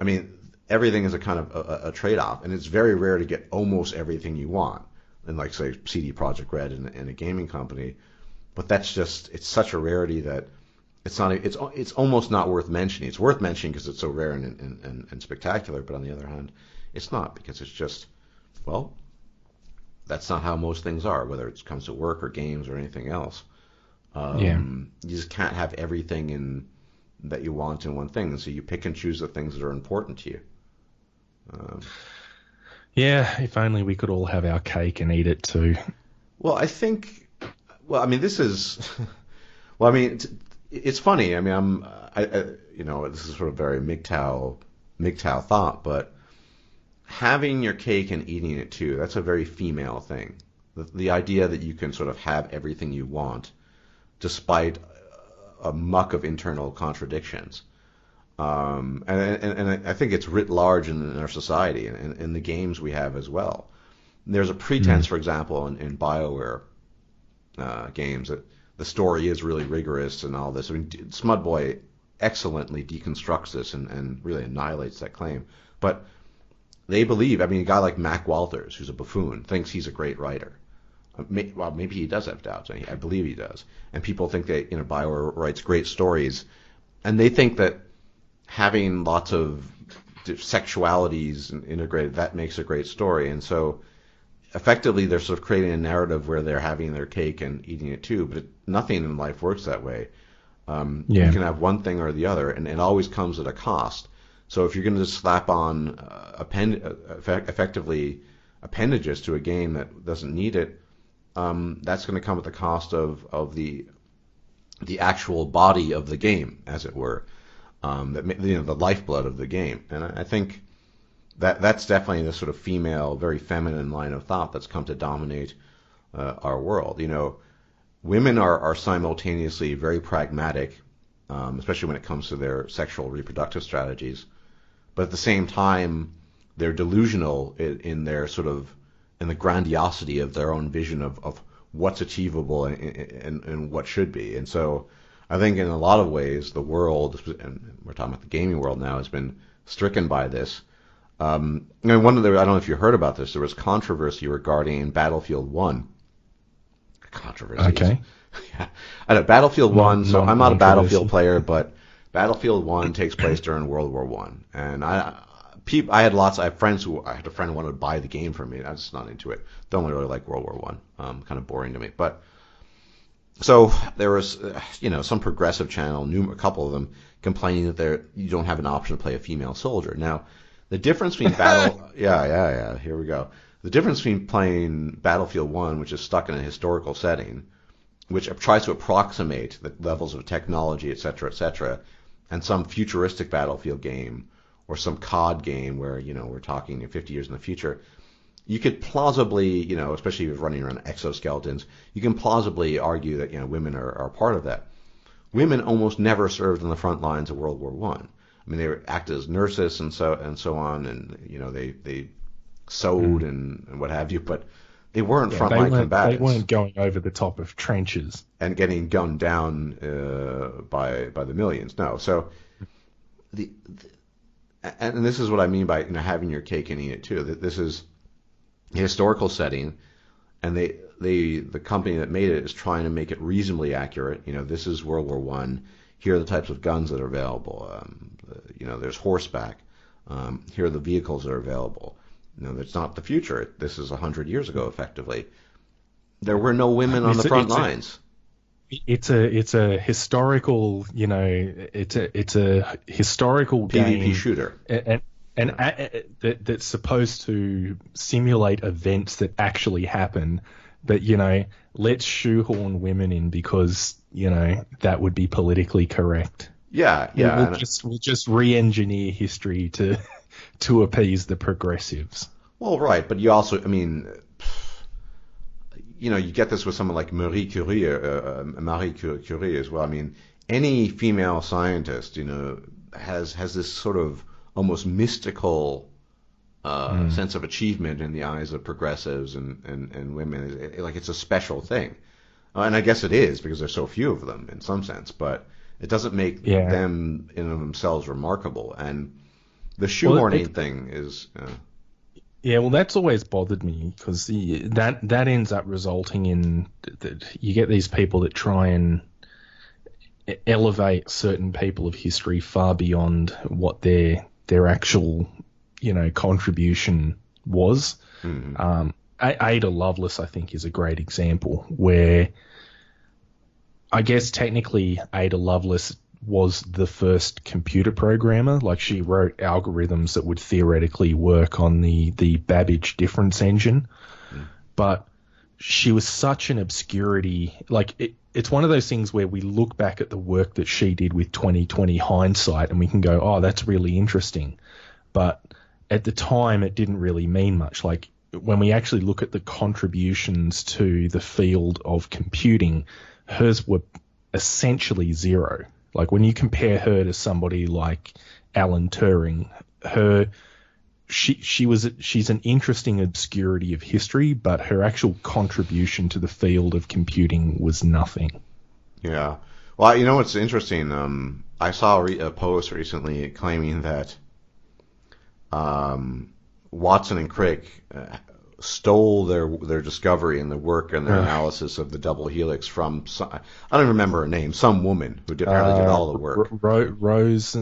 I mean, everything is a kind of a trade-off, and it's very rare to get almost everything you want. And like say CD Projekt Red and a gaming company, but that's just, it's such a rarity that it's not. It's almost not worth mentioning. It's worth mentioning because it's so rare and spectacular. But on the other hand, it's not, because it's just, well, that's not how most things are, whether it comes to work or games or anything else. You just can't have everything that you want in one thing, and so you pick and choose the things that are important to you. Yeah, if only we could all have our cake and eat it too. Well, I think. Well, I mean, this is. Well, I mean, it's funny. I mean, you know, this is sort of very MGTOW thought, but having your cake and eating it too, that's a very female thing. The idea that you can sort of have everything you want, despite a muck of internal contradictions. And I think it's writ large in our society and in the games we have as well. There's a pretense, for example, in BioWare games that the story is really rigorous and all this. I mean, Smudboy excellently deconstructs this and really annihilates that claim. But they believe, I mean, a guy like Mac Walters, who's a buffoon, thinks he's a great writer. Well, maybe he does have doubts. I believe he does. And people think that, you know, BioWare writes great stories, and they think that having lots of sexualities integrated, that makes a great story. And so effectively they're sort of creating a narrative where they're having their cake and eating it too, but nothing in life works that way. You can have one thing or the other, and it always comes at a cost. So if you're going to just slap on effectively appendages to a game that doesn't need it, that's going to come at the cost of the actual body of the game, as it were. The lifeblood of the game. And I think that's definitely the sort of female, very feminine line of thought that's come to dominate our world. You know, women are simultaneously very pragmatic, especially when it comes to their sexual reproductive strategies, but at the same time they're delusional in their sort of in the grandiosity of their own vision of what's achievable and what should be. And so I think in a lot of ways the world, and we're talking about the gaming world now, has been stricken by this. I mean, I don't know if you heard about this, there was controversy regarding Battlefield 1. Controversy. Okay. Yeah. I know, Battlefield 1, so I'm not a Battlefield player, but Battlefield 1 takes place during World War 1. And I had a friend who wanted to buy the game for me. I'm just not into it. Don't really like World War 1. Kind of boring to me. But So there was, some progressive channel, a couple of them, complaining that you don't have an option to play a female soldier. Now, the difference between here we go. The difference between playing Battlefield 1, which is stuck in a historical setting, which tries to approximate the levels of technology, et cetera, and some futuristic Battlefield game or some COD game where, we're talking 50 years in the future, you could plausibly, especially if you're running around exoskeletons, you can plausibly argue that, women are part of that. Women almost never served on the front lines of World War One. I mean, they were acted as nurses and so on, and they sewed and what have you, but they weren't frontline combatants. They weren't going over the top of trenches and getting gunned down by the millions. No, so and this is what I mean by having your cake and eating it too. That this is a historical setting, and the company that made it is trying to make it reasonably accurate. This is World War One. Here are the types of guns that are available. There's horseback. Here are the vehicles that are available. It's not the future. This is 100 years ago, effectively. There were no women on the front lines. It's a historical, it's a historical PvP game shooter, and that's supposed to simulate events that actually happen. But let's shoehorn women in because that would be politically correct. Yeah. We'll just re-engineer history to appease the progressives. Well, right, but you also, you get this with someone like Marie Curie as well. I mean, any female scientist, has this sort of almost mystical sense of achievement in the eyes of progressives and women. It's a special thing. And I guess it is because there's so few of them in some sense, but it doesn't make them in themselves remarkable. And the shoehorning thing is... Yeah, well, that's always bothered me because that ends up resulting in that you get these people that try and elevate certain people of history far beyond what their actual, contribution was. Mm-hmm. Ada Lovelace, I think, is a great example where I guess technically Ada Lovelace was the first computer programmer. Like, she wrote algorithms that would theoretically work on the Babbage difference engine. But she was such an obscurity. Like, it's one of those things where we look back at the work that she did with 2020 hindsight and we can go, oh, that's really interesting. But at the time, it didn't really mean much. Like, when we actually look at the contributions to the field of computing, hers were essentially zero. Like, when you compare her to somebody like Alan Turing, she's an interesting obscurity of history, but her actual contribution to the field of computing was nothing. Yeah. Well, what's interesting? I saw a post recently claiming that Watson and Crick stole their discovery and the work and their analysis of the double helix from I don't remember her name, some woman who apparently did all the work. Rose.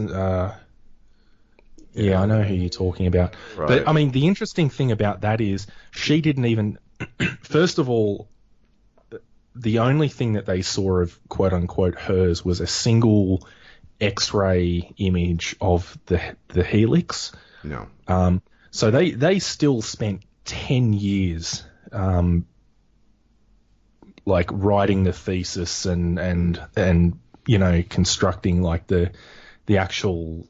Yeah, I know who you're talking about. Right. But I mean, the interesting thing about that is she didn't even. First of all, the only thing that they saw of quote unquote hers was a single X-ray image of the helix. No. So they still spent 10 years, like writing the thesis and constructing like the actual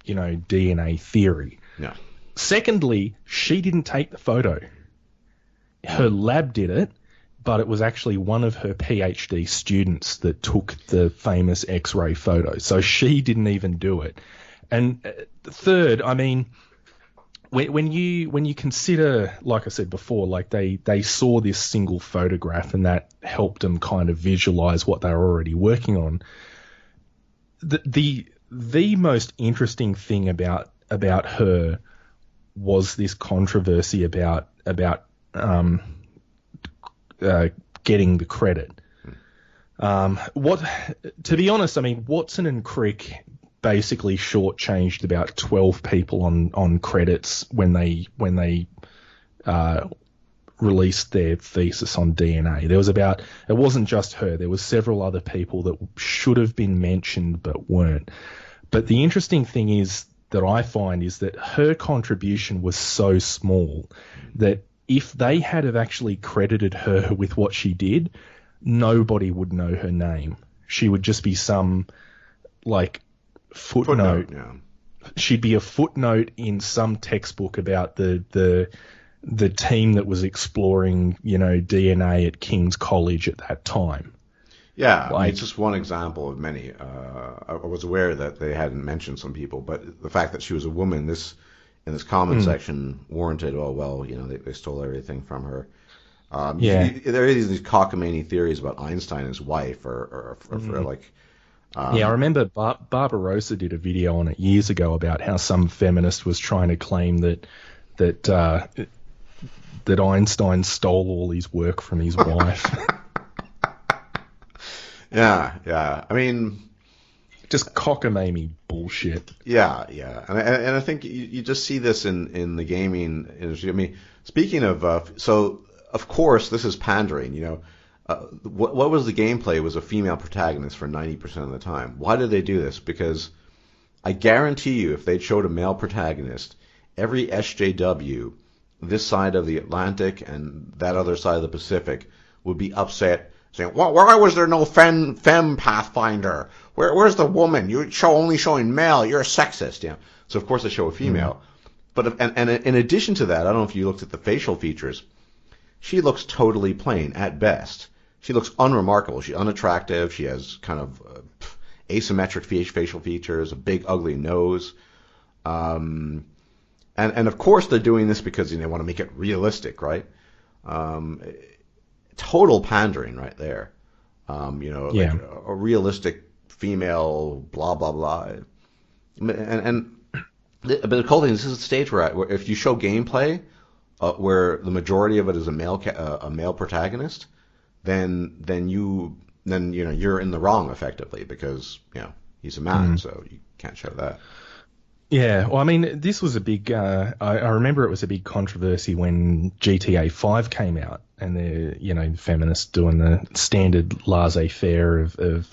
DNA theory. Yeah. Secondly, she didn't take the photo. Her lab did it, but it was actually one of her PhD students that took the famous X-ray photo. So she didn't even do it. And third, I mean, when you consider, like I said before, like they saw this single photograph and that helped them kind of visualize what they were already working on. The most interesting thing about her was this controversy about getting the credit. To be honest, I mean, Watson and Crick basically shortchanged about 12 people on credits when they released their thesis on DNA. It wasn't just her. There was several other people that should have been mentioned but weren't. But the interesting thing is that I find is that her contribution was so small that if they had have actually credited her with what she did, nobody would know her name. She would just be some like footnote. Yeah. She'd be a footnote in some textbook about the team that was exploring, DNA at King's College at that time. Yeah, I mean, it's just one example of many. I was aware that they hadn't mentioned some people, but the fact that she was a woman, in this comment section warranted. Oh well, they stole everything from her. There are these cockamamie theories about Einstein and his wife, or like. I remember Barbarossa did a video on it years ago about how some feminist was trying to claim that Einstein stole all his work from his wife. Yeah. I mean, just cockamamie bullshit. Yeah. And I think you just see this in the gaming industry. I mean, speaking of, so of course this is pandering. What was the gameplay? It was a female protagonist for 90% of the time. Why did they do this? Because I guarantee you, if they'd showed a male protagonist, every SJW this side of the Atlantic and that other side of the Pacific would be upset, saying, "Well, why was there no femme Pathfinder? Where's the woman? You're only showing male. You're a sexist." So of course they show a female. But and in addition to that, I don't know if you looked at the facial features. She looks totally plain at best. She looks unremarkable. She's unattractive. She has kind of asymmetric facial features, a big ugly nose. And of course they're doing this because they want to make it realistic, right? Total pandering right there. Like a realistic female, blah blah blah. But the cool thing, this is a stage where if you show gameplay where the majority of it is a male protagonist, then you're in the wrong effectively because he's a man, so you can't show that. Yeah, well, I mean, this was a big. I remember it was a big controversy when GTA 5 came out, and the feminists doing the standard laissez-faire of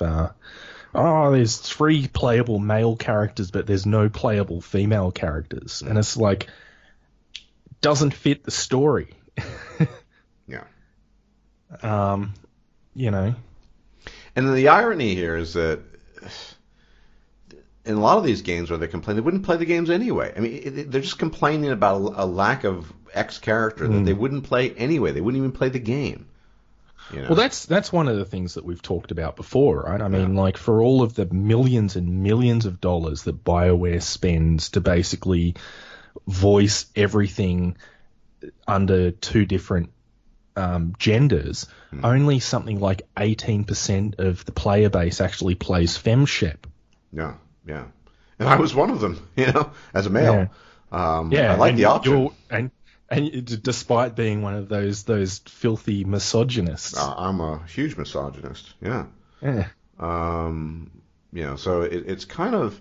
there's 3 playable male characters, but there's no playable female characters, and it's like doesn't fit the story. Yeah. And then the irony here is that in a lot of these games where they complain, they wouldn't play the games anyway. I mean, they're just complaining about a lack of X character that they wouldn't play anyway. They wouldn't even play the game. Well, that's one of the things that we've talked about before, right? I mean, like for all of the millions and millions of dollars that BioWare spends to basically voice everything under 2 different genders, only something like 18% of the player base actually plays femshep. Yeah. And I was one of them, as a male. I like the option. And despite being one of those filthy misogynists. I'm a huge misogynist, yeah. So it's kind of,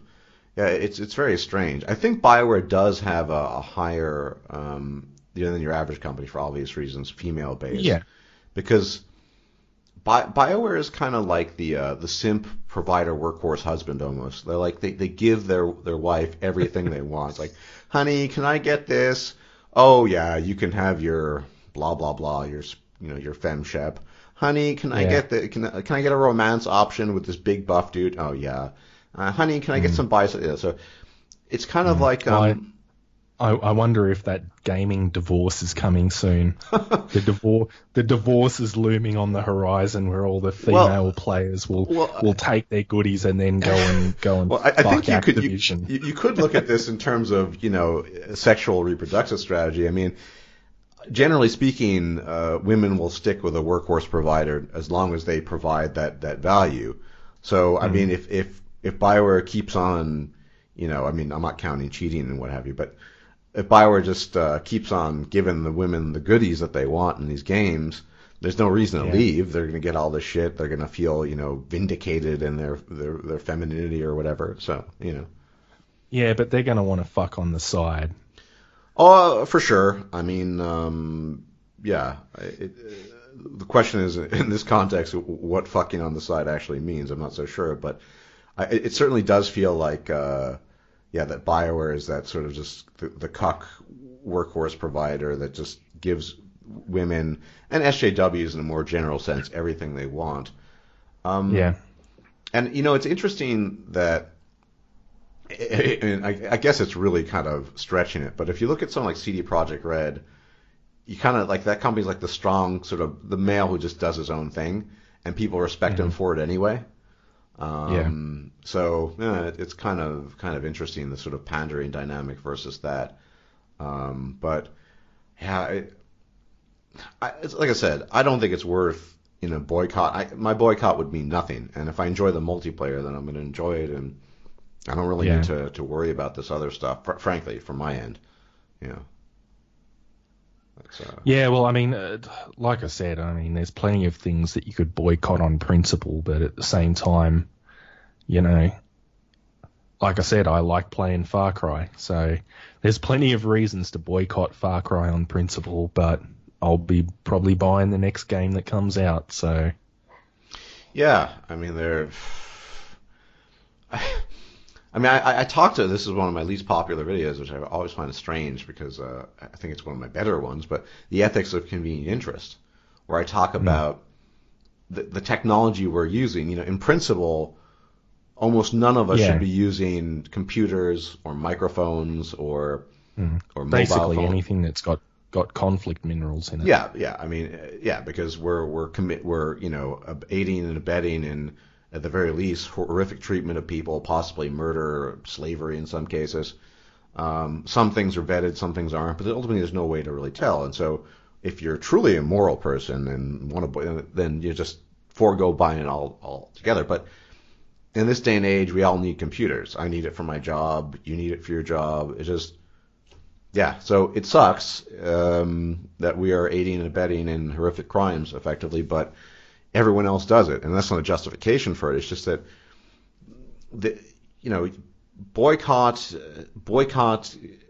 it's very strange. I think BioWare does have a higher, than your average company for obvious reasons, female base. Yeah. Because BioWare is kind of like the simp provider workhorse husband almost. They're like they give their wife everything they want. It's like, honey, can I get this? Oh yeah, you can have your blah blah blah, your femshep. Honey, can I get can I get a romance option with this big buff dude? Oh yeah. Honey, can I get some bicycle? So it's kind of like I wonder if that gaming divorce is coming soon. The divorce is looming on the horizon, where all the female players will take their goodies and then go and I think Activision. You could look at this in terms of sexual reproductive strategy. I mean, generally speaking, women will stick with a workhorse provider as long as they provide that value. So I mean, if BioWare keeps on, I mean, I'm not counting cheating and what have you, but if BioWare just keeps on giving the women the goodies that they want in these games, there's no reason to leave. They're going to get all this shit. They're going to feel, vindicated in their femininity or whatever. So, Yeah, but they're going to want to fuck on the side. Oh, for sure. I mean, yeah, the question is, in this context, what fucking on the side actually means. I'm not so sure, but it certainly does feel like, that BioWare is that sort of just the cuck workhorse provider that just gives women and SJWs in a more general sense everything they want. Yeah. And, it's interesting that, and I guess it's really kind of stretching it, but if you look at something like CD Projekt Red, you kind of like that company's like the strong sort of the male who just does his own thing, and people respect him for it anyway. So it's kind of interesting, the sort of pandering dynamic versus that. But yeah, it's, like I said, I don't think it's worth boycott. My boycott would mean nothing, and if I enjoy the multiplayer, then I'm going to enjoy it, and I don't really need to worry about this other stuff. Frankly, from my end, Yeah, well, I mean, like I said, I mean, there's plenty of things that you could boycott on principle, but at the same time, like I said, I like playing Far Cry, so there's plenty of reasons to boycott Far Cry on principle, but I'll be probably buying the next game that comes out, so... Yeah, I mean, I talked to, this is one of my least popular videos, which I always find strange because I think it's one of my better ones, but the ethics of convenient interest, where I talk about the technology we're using. In principle, almost none of us should be using computers or microphones or mobile basically phones. Anything that's got conflict minerals in it. Yeah. I mean, because we're aiding and abetting and, at the very least, horrific treatment of people, possibly murder, slavery in some cases. Some things are vetted, some things aren't, but ultimately there's no way to really tell. And so if you're truly a moral person and then you just forego buying it all together. But in this day and age, we all need computers. I need it for my job. You need it for your job. It's just, so it sucks that we are aiding and abetting in horrific crimes, effectively, but everyone else does it, and that's not a justification for it. It's just that boycott,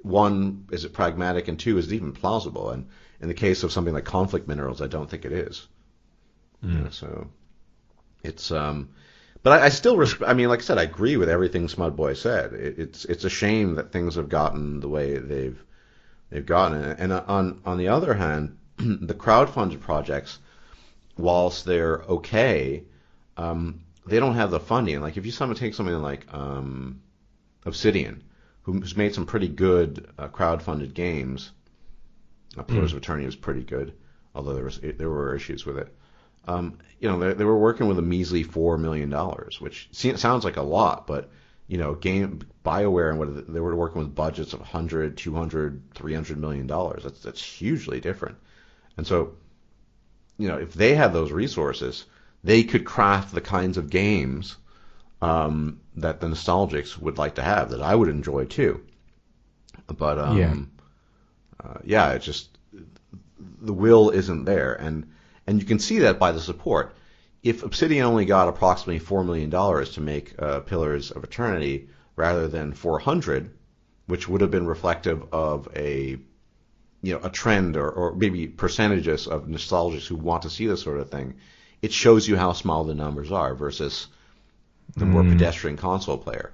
one, is it pragmatic, and two, is it even plausible? And in the case of something like conflict minerals, I don't think it is. So it's but I still I mean, like I said, I agree with everything Smudboy said. It's a shame that things have gotten the way they've gotten, and on the other hand, the crowdfunded projects, whilst they're okay, they don't have the funding. Like if you take something like Obsidian, who's made some pretty good crowdfunded games. Pillars of Eternity was pretty good, although there were issues with it. They were working with a measly $4 million, which sounds like a lot, but BioWare and they were working with budgets of $100, $200, $300 million. That's hugely different, and so. If they had those resources, they could craft the kinds of games that the nostalgics would like to have, that I would enjoy too. But it's just the will isn't there, and you can see that by the support. If Obsidian only got approximately $4 million to make Pillars of Eternity rather than 400, which would have been reflective of a trend or maybe percentages of nostalgics who want to see this sort of thing, it shows you how small the numbers are versus the more pedestrian console player.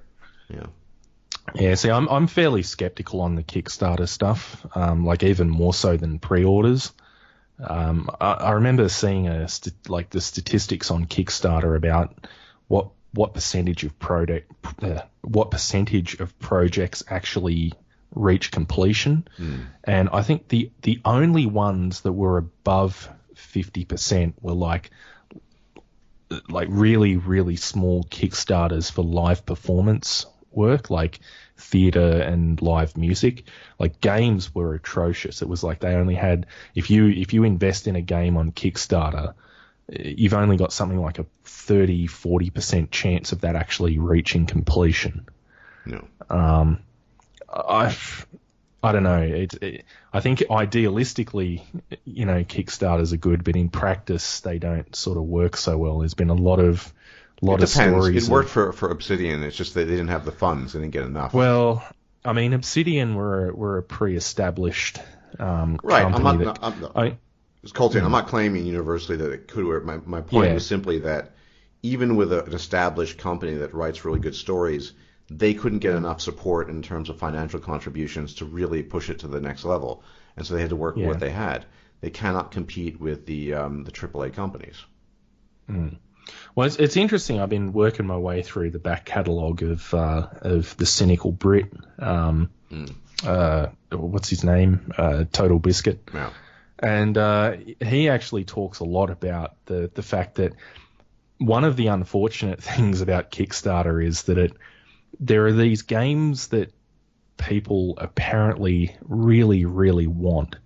Yeah, see, I'm fairly skeptical on the Kickstarter stuff, like even more so than pre-orders. I remember seeing the statistics on Kickstarter about what percentage of projects actually reach completion, and I think the only ones that were above 50% were like really, really small Kickstarters for live performance work, like theater and live music. Like games were atrocious. It was like they only had, if you invest in a game on Kickstarter, you've only got something like a 30-40% chance of that actually reaching completion. No. I don't know. I think idealistically, Kickstarters are good, but in practice they don't sort of work so well. There's been a lot of stories. It worked for Obsidian. It's just they didn't have the funds. They didn't get enough. Well, I mean, Obsidian were a pre-established right. company. Colttaine, I'm not claiming universally that it could work. My point was simply that even with an established company that writes really good stories, they couldn't get enough support in terms of financial contributions to really push it to the next level, and so they had to work with what they had. They cannot compete with the AAA companies. Mm. Well, it's interesting. I've been working my way through the back catalogue of the Cynical Brit. What's his name? Total Biscuit. Yeah. And he actually talks a lot about the fact that one of the unfortunate things about Kickstarter is that there are these games that people apparently really, really want,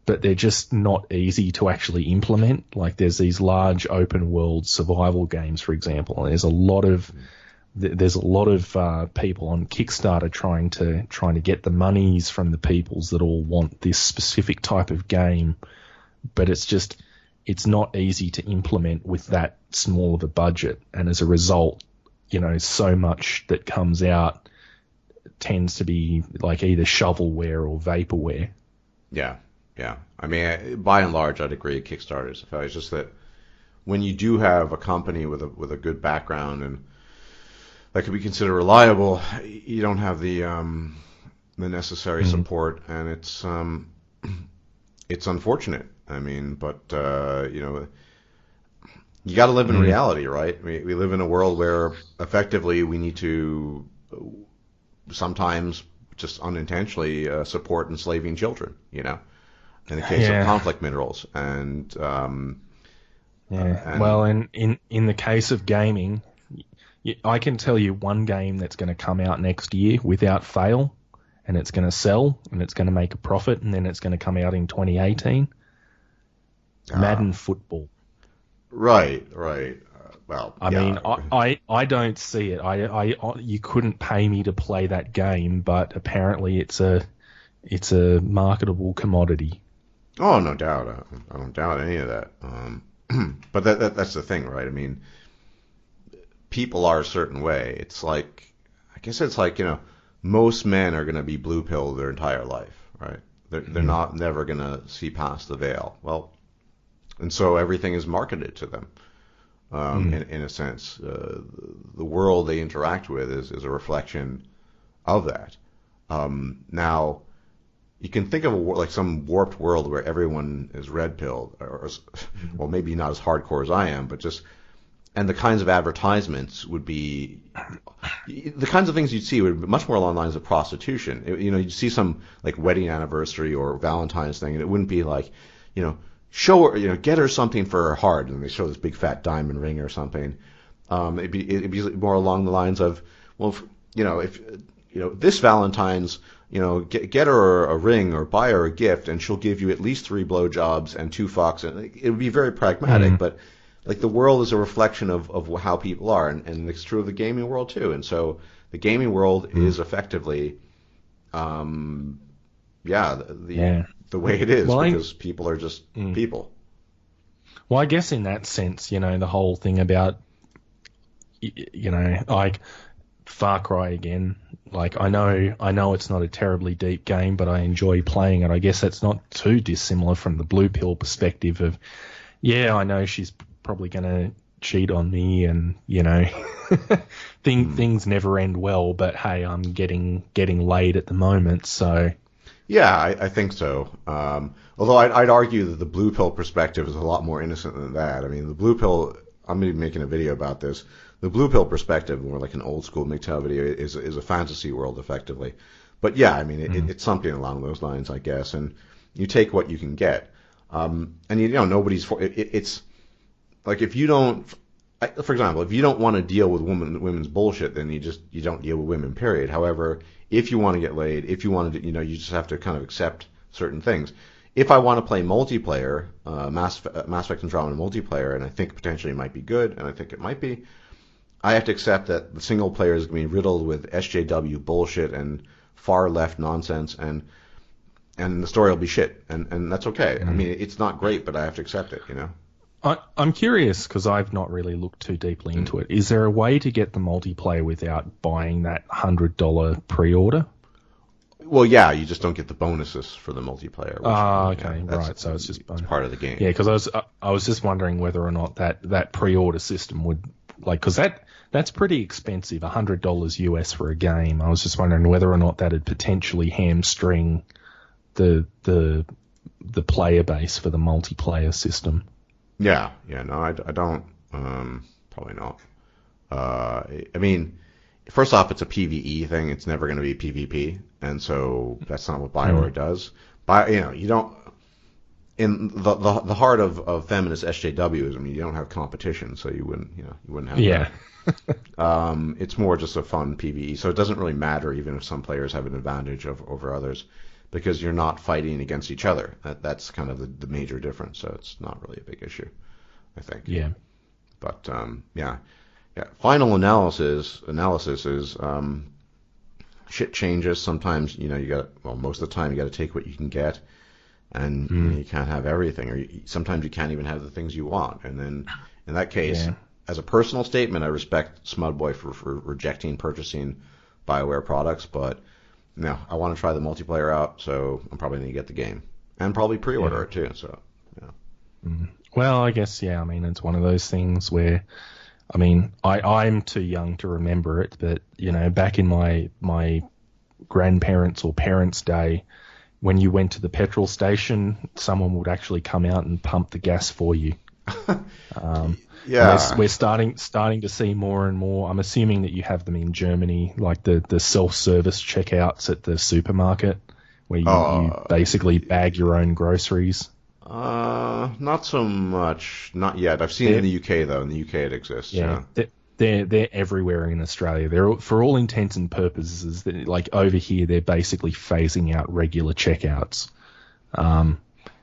but they're just not easy to actually implement. Like there's these large open world survival games, for example, and there's a lot of people on Kickstarter trying to get the monies from the peoples that all want this specific type of game, but it's not easy to implement with that small of a budget, and as a result, so much that comes out tends to be like either shovelware or vaporware. Yeah. I mean, by and large, I'd agree. Kickstarter's it's just that when you do have a company with a good background and that could be considered reliable, you don't have the necessary support, and it's unfortunate. I mean, but you got to live in reality, right? We live in a world where effectively we need to sometimes just unintentionally support enslaving children, in the case of conflict minerals. And well, in the case of gaming, I can tell you one game that's going to come out next year without fail, and it's going to sell, and it's going to make a profit, and then it's going to come out in 2018. Madden Football. Right. Well, I mean, I don't see it. You couldn't pay me to play that game, but apparently it's a marketable commodity. Oh, no doubt. I don't doubt any of that. But that's the thing, right? I mean, people are a certain way. It's like, I guess it's like, most men are going to be blue pilled their entire life, right? They're never going to see past the veil. Well, and so everything is marketed to them, in a sense. The world they interact with is a reflection of that. Now, you can think of like some warped world where everyone is red pilled, or well, maybe not as hardcore as I am, but just, and the kinds of advertisements would be, the kinds of things you'd see would be much more along the lines of prostitution. You'd see some like wedding anniversary or Valentine's thing, and it wouldn't be like, show her, get her something for her heart, and they show this big fat diamond ring or something. It'd be more along the lines of, well, if this Valentine's, get her a ring or buy her a gift, and she'll give you at least 3 blowjobs and 2 fucks. And it would be very pragmatic, but like the world is a reflection of how people are, and it's true of the gaming world too. And so the gaming world is effectively, the way it is, because people are just people. Well, I guess in that sense, the whole thing about, like Far Cry again, like I know it's not a terribly deep game, but I enjoy playing it. I guess that's not too dissimilar from the blue pill perspective of, I know she's probably going to cheat on me, and things never end well, but hey, I'm getting laid at the moment, so. Yeah, I think so. Although I'd argue that the blue pill perspective is a lot more innocent than that. I mean, the blue pill, I'm going to be making a video about this. The blue pill perspective, more like an old school MGTOW video, is a fantasy world effectively. But yeah, I mean, it's something along those lines, I guess. And you take what you can get. And nobody's for it. It's like if you don't, for example, if you don't want to deal with women's bullshit, then you don't deal with women. Period. However, if you want to get laid, if you want to, you just have to kind of accept certain things. If I want to play multiplayer, Mass Effect Andromeda multiplayer, and I think potentially it might be good, and I think it might be, I have to accept that the single player is going to be riddled with SJW bullshit and far left nonsense, and the story will be shit, and that's okay. I mean, it's not great, but I have to accept it. I'm curious, because I've not really looked too deeply into it. Is there a way to get the multiplayer without buying that $100 pre-order? Well, yeah, you just don't get the bonuses for the multiplayer. Okay, right. So it's just it's part of the game. Yeah, because I was just wondering whether or not that pre-order system would, like, because that's pretty expensive, $100 US for a game. I was just wondering whether or not that'd potentially hamstring the player base for the multiplayer system. Yeah, no, I don't. Probably not. I mean, first off, it's a PvE thing. It's never going to be PvP, and so that's not what BioWare does. You don't. In the heart of feminist SJWism, you don't have competition, so you wouldn't have. Yeah. It's more just a fun PvE, so it doesn't really matter even if some players have an advantage over others, because you're not fighting against each other. That's kind of the major difference. So it's not really a big issue, I think. Yeah. But yeah. Final analysis is shit changes. Sometimes most of the time you got to take what you can get, and you can't have everything, or sometimes you can't even have the things you want. And then in that case, as a personal statement, I respect Smudboy for rejecting purchasing BioWare products, but no, I want to try the multiplayer out, so I'm probably going to get the game and probably pre-order it too. So yeah. Well, I guess I mean, it's one of those things where, I mean, I'm too young to remember it, but back in my grandparents' or parents' day, when you went to the petrol station, someone would actually come out and pump the gas for you. We're starting to see more and more. I'm assuming that you have them in Germany, like the self-service checkouts at the supermarket, where you basically bag your own groceries. Not so much. Not yet. I've seen it in the UK though. In the UK, it exists. Yeah. They're everywhere in Australia. They're, for all intents and purposes, like over here, they're basically phasing out regular checkouts.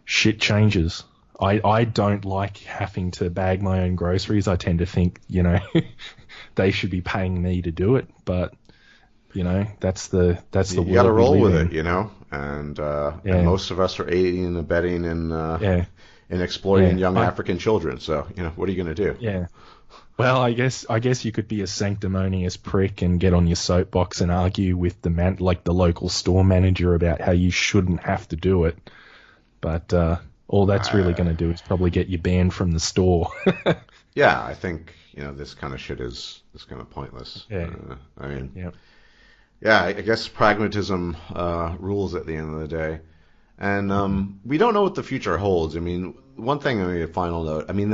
Shit changes. I don't like having to bag my own groceries. I tend to think, they should be paying me to do it, but that's the you got to roll with it, and most of us are aiding and abetting and exploiting young African children. So what are you going to do? Yeah. Well, I guess you could be a sanctimonious prick and get on your soapbox and argue with the local store manager about how you shouldn't have to do it, but all that's really going to do is probably get you banned from the store. Yeah, I think this kind of shit is kind of pointless. Yeah. I mean, I guess pragmatism rules at the end of the day, and we don't know what the future holds. I mean, one thing, a final note. I mean,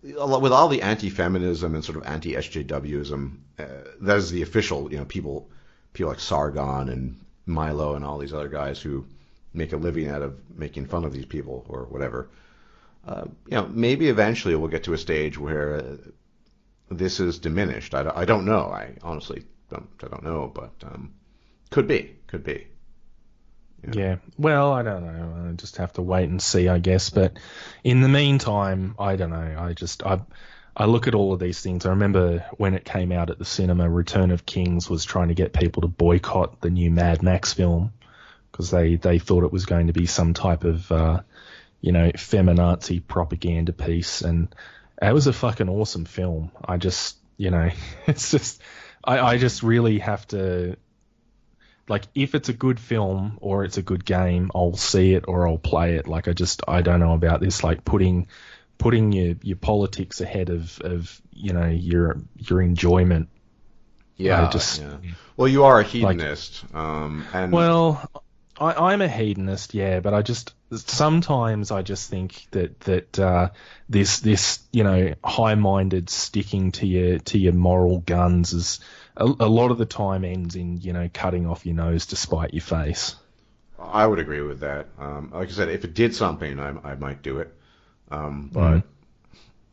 with all the anti-feminism and sort of anti-SJWism, that is the official. People like Sargon and Milo and all these other guys who make a living out of making fun of these people or whatever. Maybe eventually we'll get to a stage where this is diminished. I don't know. I honestly don't know, but could be. Yeah. Well, I don't know. I just have to wait and see, I guess. But in the meantime, I don't know. I look at all of these things. I remember when it came out at the cinema, Return of Kings was trying to get people to boycott the new Mad Max film because they thought it was going to be some type of, feminazi propaganda piece. And it was a fucking awesome film. I just, it's just, I just really have to, like, if it's a good film or it's a good game, I'll see it or I'll play it. Like, I don't know about this, like putting your politics ahead of your enjoyment. Yeah. Well, you are a hedonist. Well, I'm a hedonist, yeah, but sometimes I just think that this high-minded sticking to your moral guns is a lot of the time ends in cutting off your nose to spite your face. I would agree with that. Like I said, if it did something, I might do it, but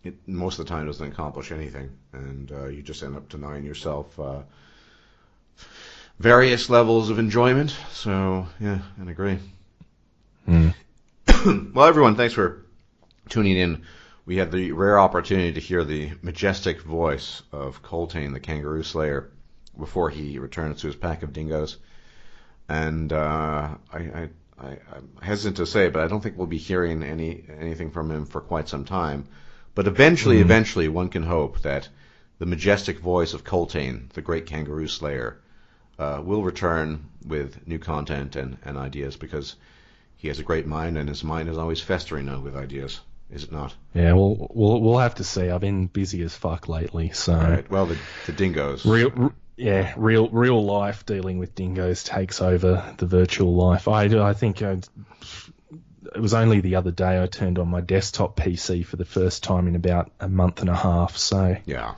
it most of the time doesn't accomplish anything, and you just end up denying yourself various levels of enjoyment. So yeah, I agree. Well, everyone, thanks for tuning in. We had the rare opportunity to hear the majestic voice of Colttaine, the kangaroo slayer, before he returns to his pack of dingoes. And I'm hesitant to say, but I don't think we'll be hearing anything from him for quite some time. But eventually, one can hope that the majestic voice of Colttaine, the great kangaroo slayer, will return with new content and ideas, because he has a great mind, and his mind is always festering now with ideas, is it not? Yeah, we'll have to see. I've been busy as fuck lately, so. All right. Well, the dingoes. Real life dealing with dingoes takes over the virtual life. I think it was only the other day I turned on my desktop PC for the first time in about a month and a half. So yeah,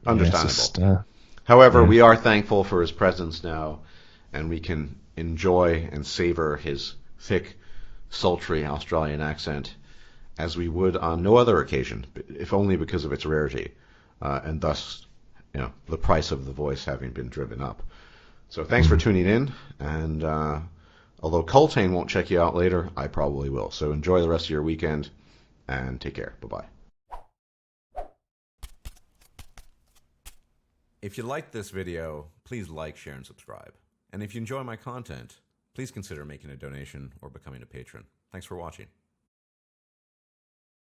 understandable. Just, However, we are thankful for his presence now, and we can enjoy and savor his thick, sultry Australian accent as we would on no other occasion, if only because of its rarity, and thus, the price of the voice having been driven up. So thanks for tuning in, and although Colttaine won't check you out later, I probably will. So enjoy the rest of your weekend, and take care. Bye-bye. If you liked this video, please like, share, and subscribe. And if you enjoy my content, please consider making a donation or becoming a patron. Thanks for watching.